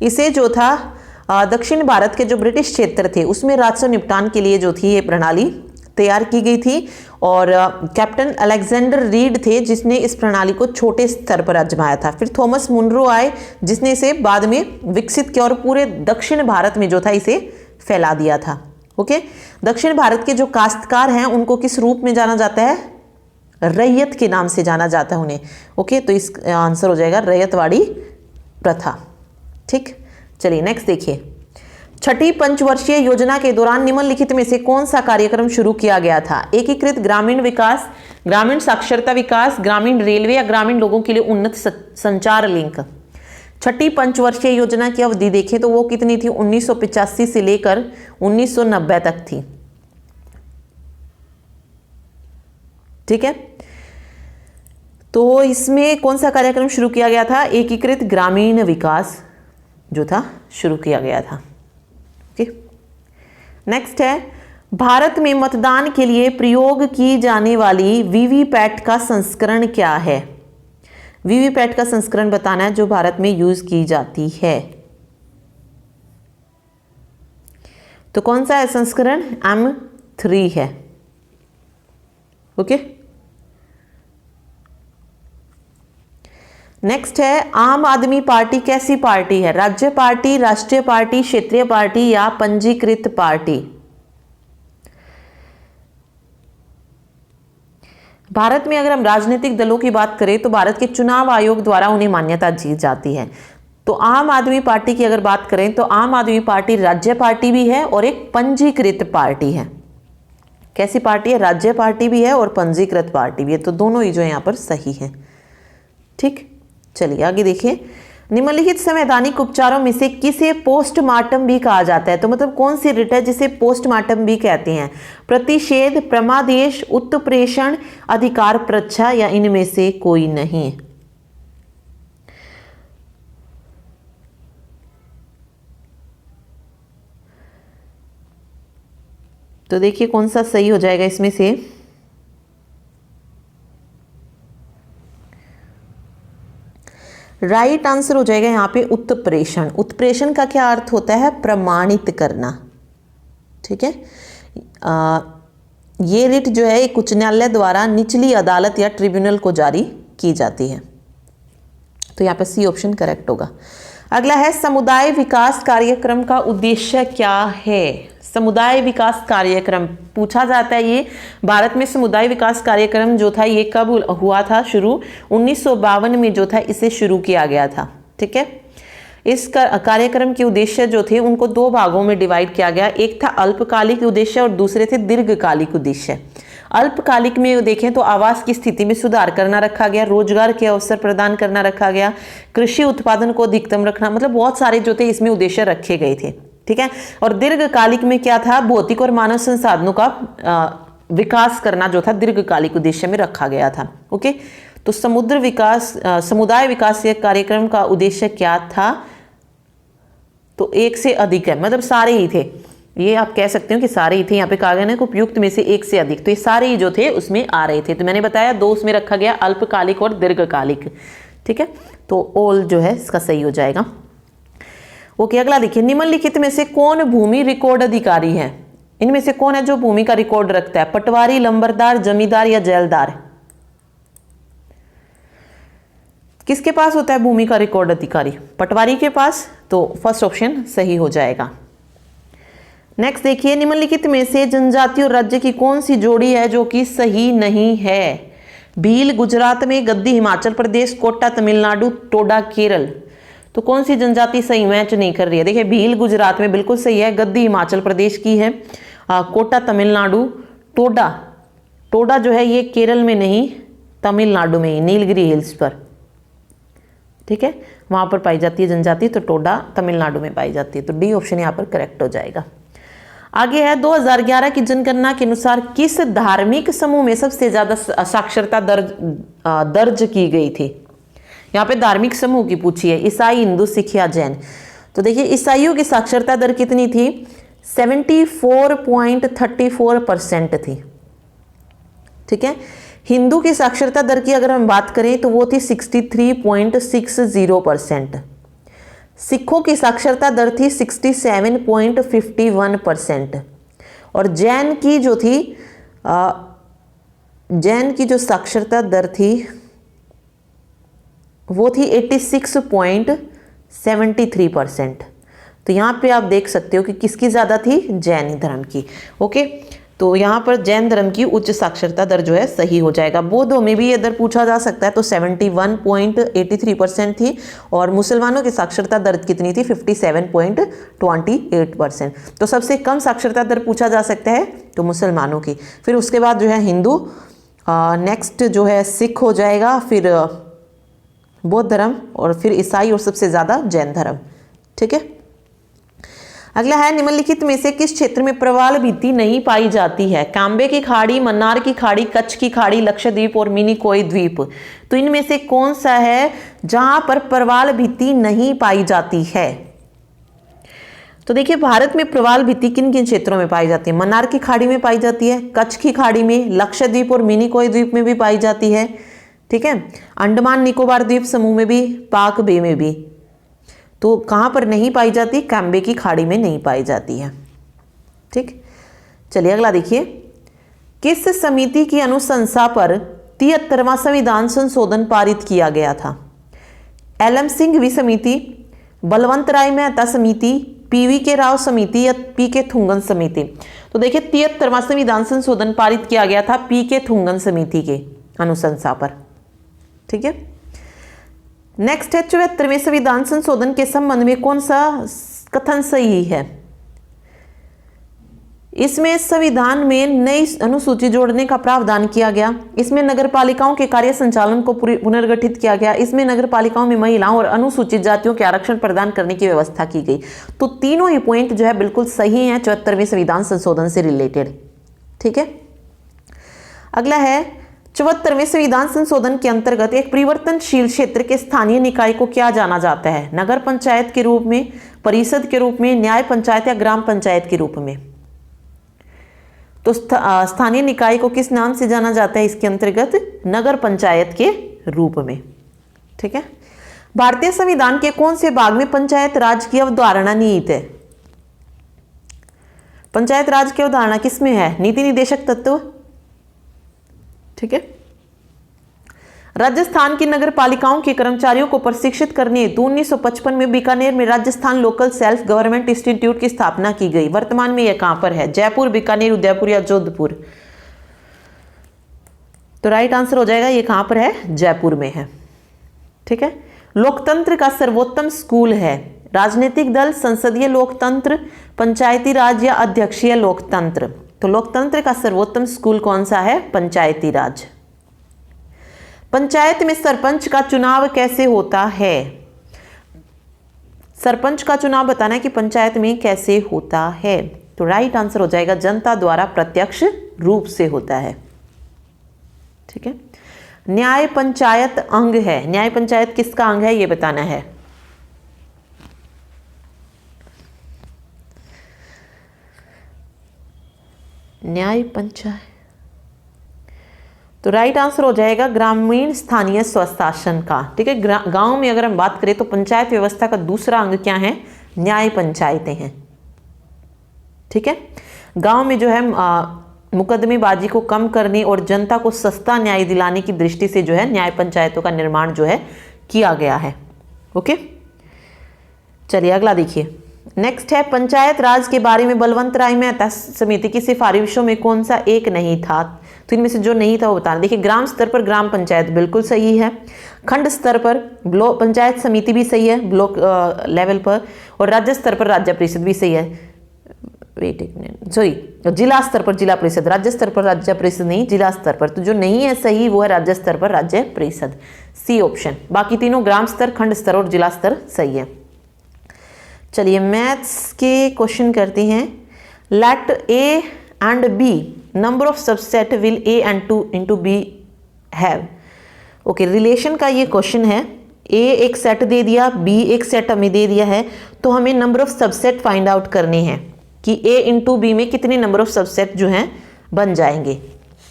इसे जो था दक्षिण भारत के जो ब्रिटिश क्षेत्र थे उसमें राजस्व निपटान के लिए जो थी ये प्रणाली तैयार की गई थी और कैप्टन अलेक्जेंडर रीड थे जिसने इस प्रणाली को छोटे स्तर पर आजमाया था। फिर थॉमस मुनरो आए जिसने इसे बाद में विकसित किया और पूरे दक्षिण भारत में जो था इसे फैला दिया था। ओके, दक्षिण भारत के जो काश्तकार हैं उनको किस रूप में जाना जाता है? रैयत के नाम से जाना जाता है उन्हें। ओके, तो इस आंसर हो जाएगा रैयतवाड़ी प्रथा। ठीक, चलिए नेक्स्ट देखिए। छठी पंचवर्षीय योजना के दौरान निम्नलिखित में से कौन सा कार्यक्रम शुरू किया गया था? एकीकृत ग्रामीण विकास, ग्रामीण साक्षरता विकास, ग्रामीण रेलवे या ग्रामीण लोगों के लिए उन्नत संचार लिंक। छठी पंचवर्षीय योजना की अवधि देखें तो वो कितनी थी? 1985 से लेकर 1990 तक थी। ठीक है, तो इसमें कौन सा कार्यक्रम शुरू किया गया था? एकीकृत ग्रामीण विकास जो था शुरू किया गया था। ओके, नेक्स्ट है भारत में मतदान के लिए प्रयोग की जाने वाली वीवीपैट का संस्करण क्या है? वीवीपैट का संस्करण बताना है जो भारत में यूज की जाती है। तो कौन सा है संस्करण? M3 है। ओके, नेक्स्ट है आम आदमी पार्टी कैसी पार्टी है? राज्य पार्टी, राष्ट्रीय पार्टी, क्षेत्रीय पार्टी या पंजीकृत पार्टी? भारत में अगर हम राजनीतिक दलों की बात करें तो भारत के चुनाव आयोग द्वारा उन्हें मान्यता दी जाती है। तो आम आदमी पार्टी की अगर बात करें तो आम आदमी पार्टी राज्य पार्टी भी है और एक पंजीकृत पार्टी है। कैसी पार्टी है? राज्य पार्टी भी है और पंजीकृत पार्टी भी है। तो दोनों ही जो यहाँ पर सही है। ठीक, चलिए आगे देखिए। निम्नलिखित संवैधानिक उपचारों में से किसे पोस्टमार्टम भी कहा जाता है? तो मतलब कौन सी रिट है जिसे पोस्टमार्टम भी कहते हैं? प्रतिषेध, प्रमादेश, उत्प्रेषण, अधिकार परीक्षा या इनमें से कोई नहीं? तो देखिए कौन सा सही हो जाएगा इसमें से। राइट आंसर हो जाएगा यहाँ पे उत्प्रेषण। उत्प्रेषण का क्या अर्थ होता है? प्रमाणित करना। ठीक है, ये रिट जो है एक उच्च न्यायालय द्वारा निचली अदालत या ट्रिब्यूनल को जारी की जाती है। तो यहाँ पे सी ऑप्शन करेक्ट होगा। अगला है समुदाय विकास कार्यक्रम का उद्देश्य क्या है? समुदाय विकास कार्यक्रम पूछा जाता है। ये भारत में समुदाय विकास कार्यक्रम जो था ये कब हुआ था शुरू? 1952 में जो था इसे शुरू किया गया था। ठीक है, इस कार्यक्रम के उद्देश्य जो थे उनको दो भागों में डिवाइड किया गया। एक था अल्पकालिक उद्देश्य और दूसरे थे दीर्घकालिक उद्देश्य। अल्पकालिक में देखें तो आवास की स्थिति में सुधार करना रखा गया, रोजगार के अवसर प्रदान करना रखा गया, कृषि उत्पादन को अधिकतम रखना, मतलब बहुत सारे जो थे इसमें उद्देश्य रखे गए थे। ठीक है, और दीर्घकालिक में क्या था? भौतिक और मानव संसाधनों का विकास करना जो था दीर्घकालिक उद्देश्य में रखा गया था। ओके, तो समुदाय विकास कार्यक्रम का उद्देश्य क्या था? तो एक से अधिक है, मतलब सारे ही थे। ये आप कह सकते हो कि सारे ही थे। यहाँ पे कहा गया ना कि उपयुक्त में से एक से अधिक, तो ये सारे ही जो थे उसमें आ रहे थे। तो मैंने बताया दो उसमें रखा गया, अल्पकालिक और दीर्घकालिक। ठीक है, तो ऑल जो है इसका सही हो जाएगा। ओके, अगला देखिए। निम्नलिखित में से कौन भूमि रिकॉर्ड अधिकारी है? इनमें से कौन है जो भूमि का रिकॉर्ड रखता है? पटवारी, लंबरदार, जमींदार या जेलदार? किसके पास होता है भूमि का रिकॉर्ड अधिकारी? पटवारी के पास। तो फर्स्ट ऑप्शन सही हो जाएगा। नेक्स्ट देखिए, निम्नलिखित में से जनजाति और राज्य की कौन सी जोड़ी है जो कि सही नहीं है? भील गुजरात में, गद्दी हिमाचल प्रदेश, कोटा तमिलनाडु, टोडा केरल। तो कौन सी जनजाति सही मैच नहीं कर रही है? देखिए भील गुजरात में बिल्कुल सही है, गद्दी हिमाचल प्रदेश की है, कोटा तमिलनाडु, टोडा जो है ये केरल में नहीं, तमिलनाडु में ही, नीलगिरी हिल्स पर, ठीक है, वहां पर पाई जाती है जनजाति। तो टोडा तमिलनाडु में पाई जाती है। तो डी ऑप्शन यहाँ पर करेक्ट हो जाएगा। आगे है 2011 की जनगणना के अनुसार किस धार्मिक समूह में सबसे ज्यादा साक्षरता दर्ज की गई थी? यहाँ पे धार्मिक समूह की पूछी है, ईसाई, हिंदू, सिख या जैन। तो देखिए ईसाइयों की साक्षरता दर कितनी थी? 74.34% थी, ठीक है। हिंदू की साक्षरता दर की अगर हम बात करें तो वो थी 63.60%। सिखों की साक्षरता दर थी 67.51%। और जैन की जो साक्षरता दर थी वो थी 86.73%। तो यहाँ पे आप देख सकते हो कि किसकी ज़्यादा थी? जैन धर्म की। ओके, तो यहाँ पर जैन धर्म की उच्च साक्षरता दर जो है सही हो जाएगा। बौद्धों में भी ये दर पूछा जा सकता है, तो 71.83% थी। और मुसलमानों की साक्षरता दर कितनी थी? 57.28%। तो सबसे कम साक्षरता दर पूछा जा सकता है तो मुसलमानों की, फिर उसके बाद जो है हिंदू, नेक्स्ट जो है सिख हो जाएगा, फिर बौद्ध धर्म, और फिर ईसाई, और सबसे ज़्यादा जैन धर्म, ठीक है। अगला है, निम्नलिखित में से किस क्षेत्र में प्रवाल भित्ति नहीं पाई जाती है? कांबे की खाड़ी, मन्नार की खाड़ी, कच्छ की खाड़ी, लक्षद्वीप और मिनिकॉय द्वीप। तो इनमें से कौन सा है जहां पर प्रवाल भित्ति नहीं पाई जाती है? तो देखिए भारत में प्रवाल भित्ति किन किन क्षेत्रों में पाई जाती है? मन्नार की खाड़ी में पाई जाती है, कच्छ की खाड़ी में, लक्षद्वीप और मिनिकॉय द्वीप में भी पाई जाती है, ठीक है, अंडमान निकोबार द्वीप समूह में भी, पाक बे में भी। तो कहां पर नहीं पाई जाती? कांबे की खाड़ी में नहीं पाई जाती है, ठीक। चलिए अगला देखिए, किस समिति की अनुशंसा पर 73वां संविधान संशोधन पारित किया गया था? एल.एम. सिंघवी समिति, बलवंत राय मेहता समिति, पी.वी. के राव समिति या पी.के. थुंगन समिति। तो देखिए 73वां संविधान संशोधन पारित किया गया था पी.के. थुंगन समिति के अनुशंसा पर, ठीक है। नेक्स्ट है 74वें संविधान संशोधन के संबंध में कौन सा कथन सही है? इसमें संविधान में नई अनुसूची जोड़ने का प्रावधान किया गया, इसमें नगरपालिकाओं के कार्य संचालन को पुनर्गठित किया गया, इसमें नगरपालिकाओं में महिलाओं और अनुसूचित जातियों के आरक्षण प्रदान करने की व्यवस्था की गई। तो तीनों ही पॉइंट जो है बिल्कुल सही हैं 74वें संविधान संशोधन से रिलेटेड, ठीक है। अगला है 74वें संविधान संशोधन के अंतर्गत एक परिवर्तनशील क्षेत्र के स्थानीय निकाय को क्या जाना जाता है? नगर पंचायत के रूप में, परिषद के रूप में, न्याय पंचायत या ग्राम पंचायत के रूप में। तो स्थानीय निकाय को किस नाम से जाना जाता है इसके अंतर्गत? नगर पंचायत के रूप में, ठीक है। भारतीय संविधान के कौन से भाग में पंचायत राज की अवधारणा निहित है? पंचायत राज की अवधारणा किसमें है? नीति निदेशक तत्व, ठीक है। राजस्थान की नगर पालिकाओं के कर्मचारियों को प्रशिक्षित करने हेतु 1955 में बीकानेर में Rajasthan local self government institute की स्थापना की गई। वर्तमान में यह कहां पर है? जयपुर, बीकानेर, उदयपुर या जोधपुर? तो राइट आंसर हो जाएगा ये कहां पर है? जयपुर में है, ठीक है। लोकतंत्र का सर्वोत्तम स्कूल है? राजनीतिक दल, संसदीय लोकतंत्र, पंचायती राज या अध्यक्षीय लोकतंत्र? तो लोकतंत्र का सर्वोत्तम स्कूल कौन सा है? पंचायती राज। पंचायत में सरपंच का चुनाव कैसे होता है? सरपंच का चुनाव बताना है कि पंचायत में कैसे होता है। तो राइट आंसर हो जाएगा जनता द्वारा प्रत्यक्ष रूप से होता है, ठीक है। न्याय पंचायत अंग है, न्याय पंचायत किसका अंग है ये बताना है। न्याय पंचायत, तो राइट आंसर हो जाएगा ग्रामीण स्थानीय स्वशासन का, ठीक है। गांव में अगर हम बात करें तो पंचायत व्यवस्था का दूसरा अंग क्या है? न्याय पंचायतें हैं, ठीक है। गांव में जो है मुकदमेबाजी को कम करने और जनता को सस्ता न्याय दिलाने की दृष्टि से जो है न्याय पंचायतों का निर्माण जो है किया गया है। ओके, चलिए अगला देखिए। नेक्स्ट है, पंचायत राज के बारे में बलवंत राय मेहता समिति की सिफारिशों में कौन सा एक नहीं था? तो इनमें से जो नहीं था वो बताना। देखिए, ग्राम स्तर पर ग्राम पंचायत बिल्कुल सही है, खंड स्तर पर ब्लॉक पंचायत समिति भी सही है ब्लॉक लेवल पर, और राज्य स्तर पर राज्य परिषद भी सही है। वेट एक मिनट, सॉरी, जिला स्तर पर जिला परिषद, राज्य स्तर पर राज्य परिषद नहीं, जिला स्तर पर। तो जो नहीं है सही वो है राज्य स्तर पर राज्य परिषद, सी ऑप्शन। बाकी तीनों ग्राम स्तर, खंड स्तर और जिला स्तर सही है। चलिए मैथ्स के क्वेश्चन करते हैं। Let A and B number of subset will A and 2 into B have. Okay, relation का ये क्वेश्चन है। ए एक सेट दे दिया, बी एक सेट हमें दे दिया है, तो हमें number of subset find out करने हैं कि ए इंटू बी में कितने नंबर ऑफ सबसेट जो हैं बन जाएंगे।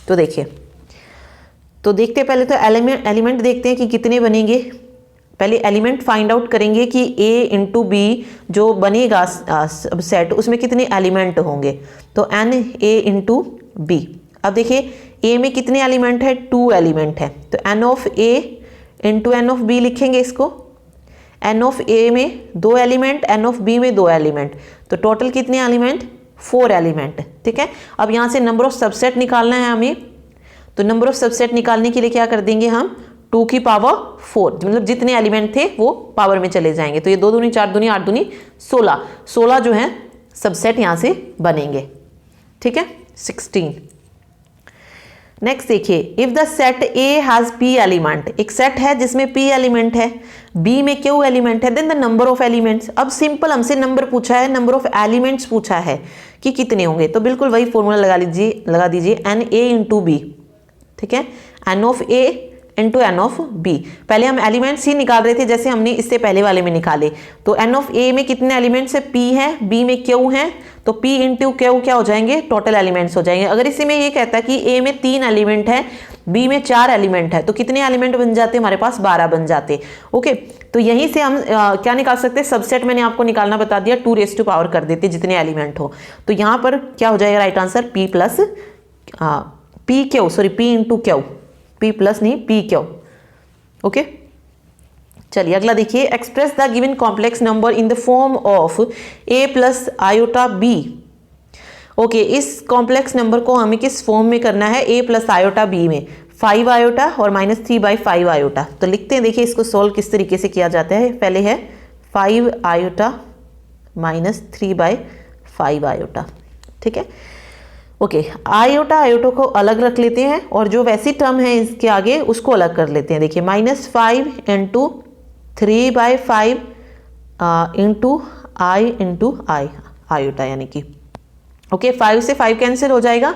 तो देखिए, तो देखते पहले तो एलिमेंट देखते हैं कि कितने बनेंगे। पहले एलिमेंट फाइंड आउट करेंगे कि ए इंटू बी जो बनेगा सबसेट उसमें कितने एलिमेंट होंगे। तो एन ए इंटू बी। अब देखिए ए में कितने एलिमेंट है, 2 एलिमेंट है, तो n of A into n of B लिखेंगे इसको। एन ऑफ ए में 2 एलिमेंट, एन ऑफ बी में 2 एलिमेंट, तो टोटल कितने एलिमेंट, 4 एलिमेंट। ठीक है, अब यहाँ से नंबर ऑफ सबसेट निकालना है हमें, तो नंबर ऑफ सबसेट निकालने के लिए क्या कर देंगे हम, 2 की पावर 4, मतलब जितने एलिमेंट थे वो पावर में चले जाएंगे। तो ये 2 दूनी 4 दूनी 8 दूनी 16 जो है सबसेट यहाँ से बनेंगे। ठीक है, 16। नेक्स्ट देखिए, if the set A has P element, एक सेट है जिसमें पी एलिमेंट है, बी में क्यू एलिमेंट है, then the number of elements. अब सिंपल हमसे नंबर पूछा है, नंबर ऑफ एलिमेंट्स पूछा है कि कितने होंगे, तो बिल्कुल वही फॉर्मूला लगा दीजिए एन ए इंटू बी। ठीक है, n of A into n of B. पहले हम एलिमेंट्स ही निकाल रहे थे जैसे हमने इससे पहले वाले में निकाले। तो एन ऑफ ए में कितने एलिमेंट्स है, पी है, बी में क्यू है, तो पी इंटू क्यू क्या हो जाएंगे, टोटल एलिमेंट्स हो जाएंगे। अगर इसी में ये कहता है कि ए में 3 एलिमेंट है, बी में 4 एलिमेंट है, तो कितने एलिमेंट बन जाते हमारे पास, 12 बन जाते। ओके, तो यहीं से हम क्या निकाल सकते हैं, सबसेट मैंने आपको निकालना बता दिया, 2 रेज़ टू पावर कर देते जितने एलिमेंट हो। तो यहाँ पर क्या हो जाएगा right answer, P plus P Q, sorry P into Q, P plus नहीं पी क्यू। ओके, चलिए अगला देखिए। Express the given complex number in the form of a plus iota b. Okay, इस कॉम्प्लेक्स नंबर को हमें किस form में करना है, ए प्लस आयोटा बी में, 5 आयोटा और -3/5 आयोटा। तो लिखते हैं, देखिए इसको सॉल्व किस तरीके से किया जाता है। पहले है 5 आयोटा -3/5 आयोटा। ठीक है, ओके, आयोटा को अलग रख लेते हैं और जो वैसी टर्म है इसके आगे उसको अलग कर लेते हैं। देखिए -5 इंटू 3/5 इंटू आई आयोटा, यानी कि ओके 5 से 5 कैंसिल हो जाएगा,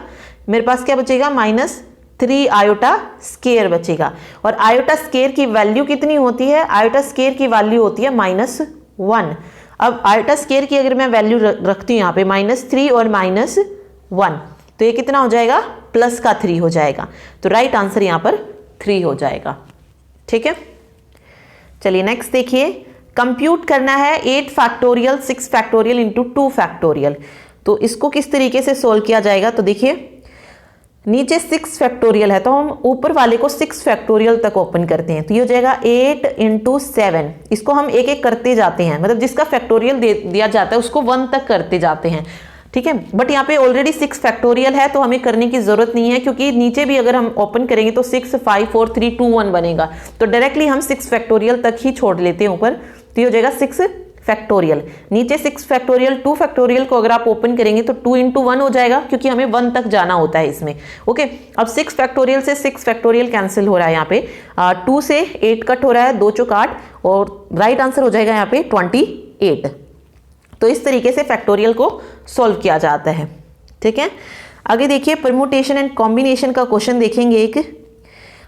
मेरे पास क्या बचेगा, -3 आयोटा स्केयर बचेगा। और आयोटा स्केयर की वैल्यू कितनी होती है, आयोटा स्केयर की वैल्यू होती है -1। अब आयोटा स्केयर की अगर मैं वैल्यू रखती हूँ यहाँ पे -3 और -1, तो ये कितना हो जाएगा, प्लस का 3 हो जाएगा। तो राइट आंसर यहाँ पर 3 हो जाएगा। ठीक है, चलिए नेक्स्ट देखिए। कंप्यूट करना है 8 फैक्टोरियल 6 फैक्टोरियल इंटू 2 फैक्टोरियल। तो इसको किस तरीके से सोल्व किया जाएगा, तो देखिए नीचे 6 फैक्टोरियल है तो हम ऊपर वाले को 6 फैक्टोरियल तक ओपन करते हैं। तो ये हो जाएगा 8 इंटू 7। इसको हम एक एक करते जाते हैं, मतलब जिसका फैक्टोरियल दिया जाता है उसको 1 तक करते जाते हैं। ठीक है, बट यहाँ पे ऑलरेडी 6 फैक्टोरियल है तो हमें करने की जरूरत नहीं है, क्योंकि नीचे भी अगर हम ओपन करेंगे तो 6 5 4 3 2 1 बनेगा। तो डायरेक्टली हम 6 फैक्टोरियल तक ही छोड़ लेते हैं ऊपर। तो ये हो जाएगा 6 फैक्टोरियल, नीचे 6 फैक्टोरियल 2 फैक्टोरियल को अगर आप ओपन करेंगे तो 2 इंटू 1 हो जाएगा, क्योंकि हमें 1 तक जाना होता है इसमें। ओके, अब 6 फैक्टोरियल से 6 फैक्टोरियल कैंसिल हो रहा है यहाँ पे, 2 से 8 कट हो रहा है, 2 चौक 8, और राइट आंसर हो जाएगा यहाँ पे 28। तो इस तरीके से फैक्टोरियल को सॉल्व किया जाता है। ठीक है, आगे देखिए परम्यूटेशन एंड कॉम्बिनेशन का क्वेश्चन देखेंगे एक।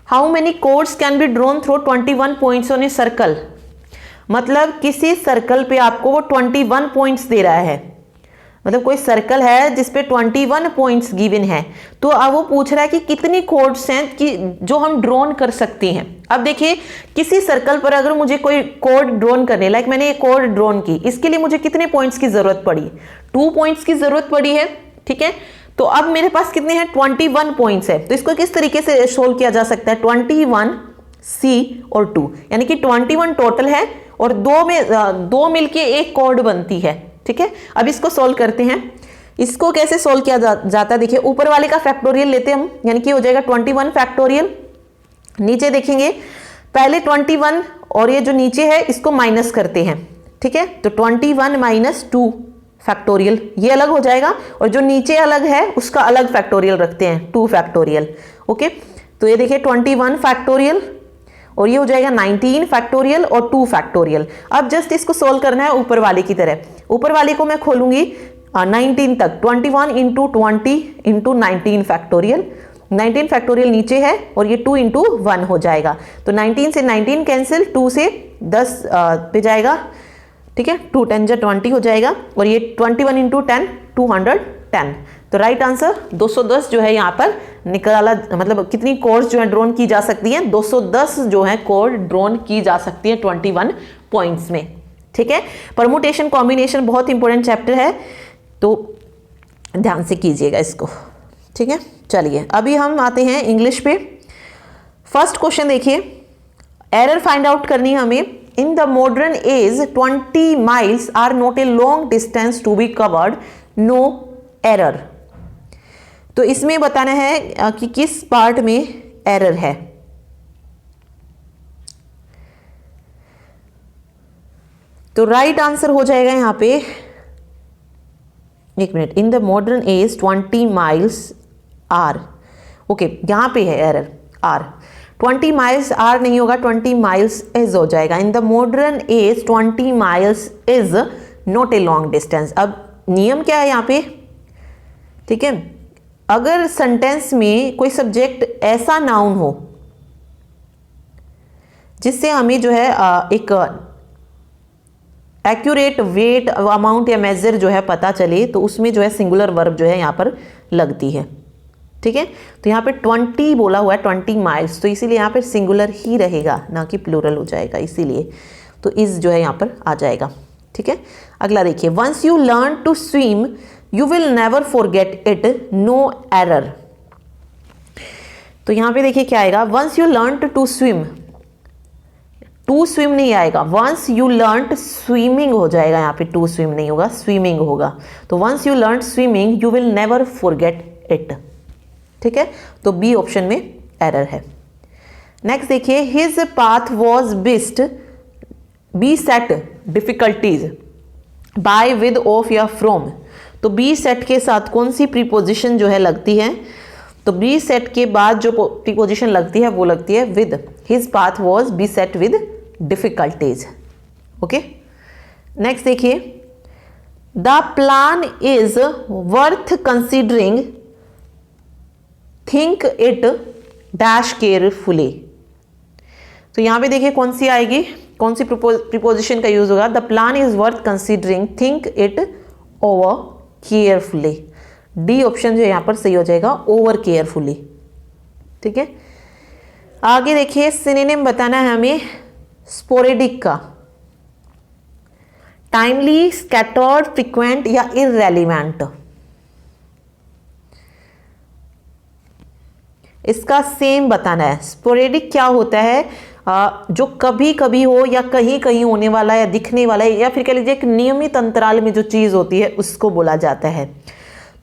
How many codes can be drawn through 21 points on a circle. मतलब किसी सर्कल पे आपको वो 21 पॉइंट्स दे रहा है, मतलब कोई सर्कल है जिसपे 21 पॉइंट्स गिवन है, तो अब वो पूछ रहा है कि कितनी कोड्स हैं कि जो हम ड्रॉन कर सकते हैं। अब देखिए किसी सर्कल पर अगर मुझे कोई कोड ड्रॉन करने, लाइक मैंने एक कोड ड्रॉन की, इसके लिए मुझे कितने पॉइंट्स की जरूरत पड़ी, 2 पॉइंट्स की जरूरत पड़ी है। ठीक है, तो अब मेरे पास कितने हैं, 21 पॉइंट्स है। तो इसको किस तरीके से सोल्व किया जा सकता है, 21 सी और 2, यानी कि 21 टोटल है और दो मिलके एक कॉर्ड बनती है। ठीक है, अब इसको सोल्व करते हैं। इसको कैसे सोल्व किया जाता है, देखिए ऊपर वाले का फैक्टोरियल लेते हैं हम, यानी कि हो जाएगा 21 फैक्टोरियल। नीचे देखेंगे पहले 21 और ये जो नीचे है इसको माइनस करते हैं। ठीक है, तो 21 माइनस 2 फैक्टोरियल ये अलग हो जाएगा, और जो नीचे अलग है उसका अलग फैक्टोरियल रखते हैं 2 फैक्टोरियल। ओके, तो ये देखिए 21 फैक्टोरियल और ये हो जाएगा 19 फैक्टोरियल और 2 फैक्टोरियल। अब जस्ट इसको सोल्व करना है ऊपर वाले की तरह। ऊपर वाले को मैं खोलूंगी 19 तक, 21 इंटू 20 इंटू 19 फैक्टोरियल। 19 फैक्टोरियल नीचे है और ये 2 इंटू 1 हो जाएगा, तो 19 से 19 कैंसिल, 2 से 10 पे जाएगा। ठीक है, 2 10 20 हो जाएगा, और ये 21 इंटू 10 210। तो राइट आंसर 210 जो है यहाँ पर निकाला, मतलब कितनी कोर्स जो है ड्रोन की जा सकती है, 210 जो है कोर ड्रोन की जा सकती है 21 पॉइंट्स में। ठीक है, परमुटेशन कॉम्बिनेशन बहुत इंपॉर्टेंट चैप्टर है, तो ध्यान से कीजिएगा इसको। ठीक है, चलिए अभी हम आते हैं इंग्लिश पे। फर्स्ट क्वेश्चन देखिए, एरर फाइंड आउट करनी है हमें। In the modern age 20 miles are not a long distance to be covered, no error. तो इसमें बताना है कि किस पार्ट में एरर है। तो राइट आंसर हो जाएगा यहां पे, एक minute, in the modern age 20 miles are, okay यहां पे है एरर आर, 20 माइल्स आर नहीं होगा, 20 माइल्स इज हो जाएगा। इन the modern age 20 miles is not a long distance. अब नियम क्या है यहाँ पे, ठीक है, अगर सेंटेंस में कोई सब्जेक्ट ऐसा नाउन हो जिससे हमें जो है एक एक्यूरेट वेट अमाउंट या मेजर जो है पता चले, तो उसमें जो है सिंगुलर वर्ब जो है यहाँ पर लगती है। ठीक है, तो यहाँ पे 20 बोला हुआ है, 20 माइल्स, तो इसीलिए यहाँ पे सिंगुलर ही रहेगा, ना कि प्लूरल हो जाएगा, इसीलिए तो इस जो है यहाँ पर आ जाएगा। ठीक है, अगला देखिए, once you learn to swim you will never forget it, no error. तो यहाँ पे देखिए क्या आएगा, once you learn to swim, to swim नहीं आएगा, वंस यू लर्न स्विमिंग हो जाएगा, यहाँ पे टू स्विम नहीं होगा, स्विमिंग होगा। तो once you learn swimming you will never forget it. ठीक है, तो बी ऑप्शन में एरर है। नेक्स्ट देखिए, his path was B set difficulties by with of या फ्रॉम। तो बी सेट के साथ कौन सी प्रीपोजिशन जो है लगती है, तो बी सेट के बाद जो प्रीपोजिशन लगती है वो लगती है with. His path was B set with difficulties. Okay, next देखिए, the plan is worth considering, think it dash carefully. तो यहां पे देखिए कौन सी आएगी, कौन सी प्रीपोजिशन का यूज होगा, the plan is worth considering, think it over carefully. D option जो यहां पर सही हो जाएगा, ओवर केयरफुली। ठीक है, आगे देखिए, सिनोनिम बताना है हमें स्पोरेडिक का, टाइमली, स्कैटर्ड, फ्रीक्वेंट या इररेलेवेंट। इसका सेम बताना है। स्पोरेडिक क्या होता है, जो कभी कभी हो या कहीं कहीं होने वाला या दिखने वाला है, या फिर कह लीजिए एक नियमित अंतराल में जो चीज होती है उसको बोला जाता है।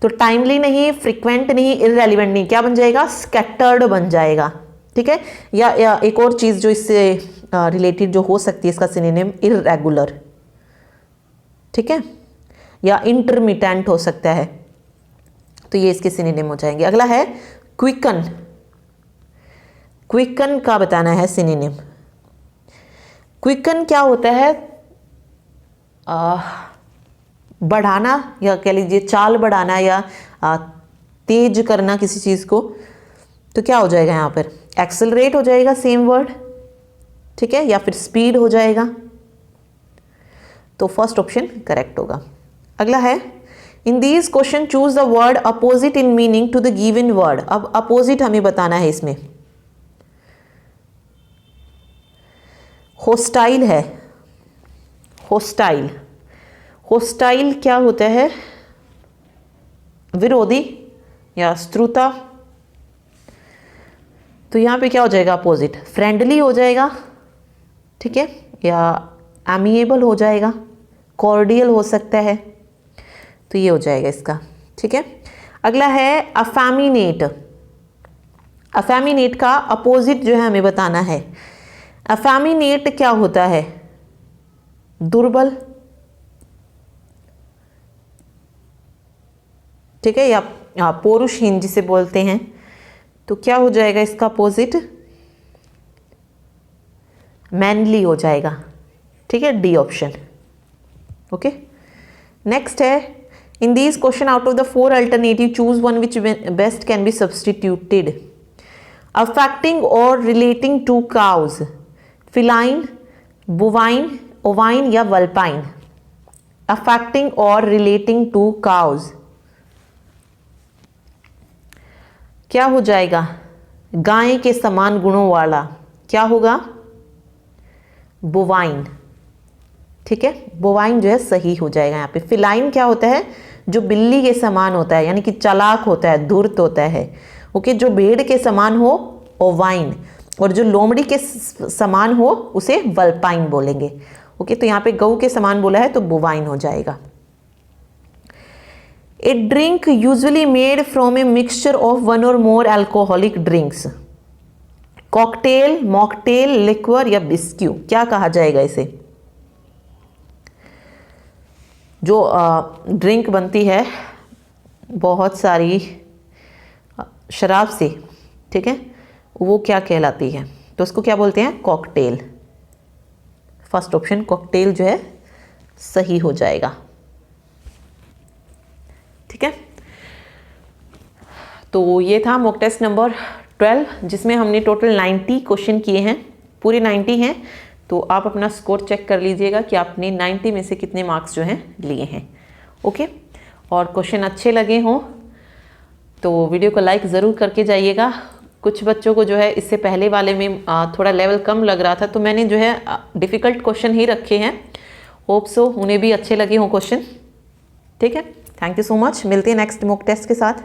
तो टाइमली नहीं, फ्रीक्वेंट नहीं, इररेलेवेंट नहीं, क्या बन जाएगा, स्कैटर्ड बन जाएगा। ठीक है, या एक और चीज जो इससे रिलेटेड जो हो सकती है, इसका सिनोनिम इररेगुलर, ठीक है, या इंटरमिटेंट हो सकता है, तो ये इसके सिनोनिम हो जाएंगे। अगला है क्विकन। क्विकन का बताना है सिनोनिम। क्विकन क्या होता है, बढ़ाना, या कह लीजिए चाल बढ़ाना, या तेज करना किसी चीज को। तो क्या हो जाएगा यहाँ पर, एक्सेलरेट हो जाएगा, सेम वर्ड। ठीक है, या फिर स्पीड हो जाएगा। तो फर्स्ट ऑप्शन करेक्ट होगा। अगला है, in these question choose the word opposite in meaning to the given word. अब अपोजिट हमें बताना है इसमें। होस्टाइल है, होस्टाइल, होस्टाइल क्या होता है, विरोधी या शत्रुता। तो यहाँ पे क्या हो जाएगा अपोजिट, फ्रेंडली हो जाएगा, ठीक है, या एमिएबल हो जाएगा, कॉर्डियल हो सकता है, तो ये हो जाएगा इसका, ठीक है। अगला है अफेमिनेट। अफेमिनेट का अपोजिट जो है हमें बताना है। अफेमिनेट क्या होता है, दुर्बल, ठीक है, या पौरुषहीन जिसे बोलते हैं। तो क्या हो जाएगा इसका अपोजिट, मैनली हो जाएगा, ठीक है, डी ऑप्शन। ओके, नेक्स्ट है, in these question out of the 4 alternative choose one which best can be substituted. Affecting और relating to cows, feline, bovine, ovine या वल्पाइन। अफेक्टिंग और रिलेटिंग टू काउज क्या हो जाएगा, गाय के समान गुणों वाला, क्या होगा, बोवाइन, ठीक है, बोवाइन जो है सही हो जाएगा यहाँ पे। फिलाइन क्या होता है, जो बिल्ली के समान होता है, यानी कि चालाक होता है, धूर्त होता है। ओके, जो भेड़ के समान हो ओवाइन, और जो लोमड़ी के समान हो उसे वल्पाइन बोलेंगे। ओके, तो यहाँ पे गऊ के समान बोला है तो बोवाइन हो जाएगा। A drink usually made from a mixture of one और more alcoholic drinks. Cocktail, mocktail, liqueur या बिस्क्यू, क्या कहा जाएगा इसे। जो ड्रिंक बनती है बहुत सारी शराब से, ठीक है, वो क्या कहलाती है, तो उसको क्या बोलते हैं, कॉकटेल। फर्स्ट ऑप्शन कॉकटेल जो है सही हो जाएगा, ठीक है। तो ये था मॉक टेस्ट नंबर 12, जिसमें हमने टोटल 90 क्वेश्चन किए हैं, पूरे 90 हैं। तो आप अपना स्कोर चेक कर लीजिएगा कि आपने 90 में से कितने मार्क्स जो हैं लिए हैं। ओके, और क्वेश्चन अच्छे लगे हों तो वीडियो को लाइक ज़रूर करके जाइएगा। कुछ बच्चों को जो है इससे पहले वाले में थोड़ा लेवल कम लग रहा था, तो मैंने जो है डिफ़िकल्ट क्वेश्चन ही रखे हैं। होप सो उन्हें भी अच्छे लगे हों क्वेश्चन, ठीक है। थैंक यू सो मच, मिलते हैं नेक्स्ट मॉक टेस्ट के साथ।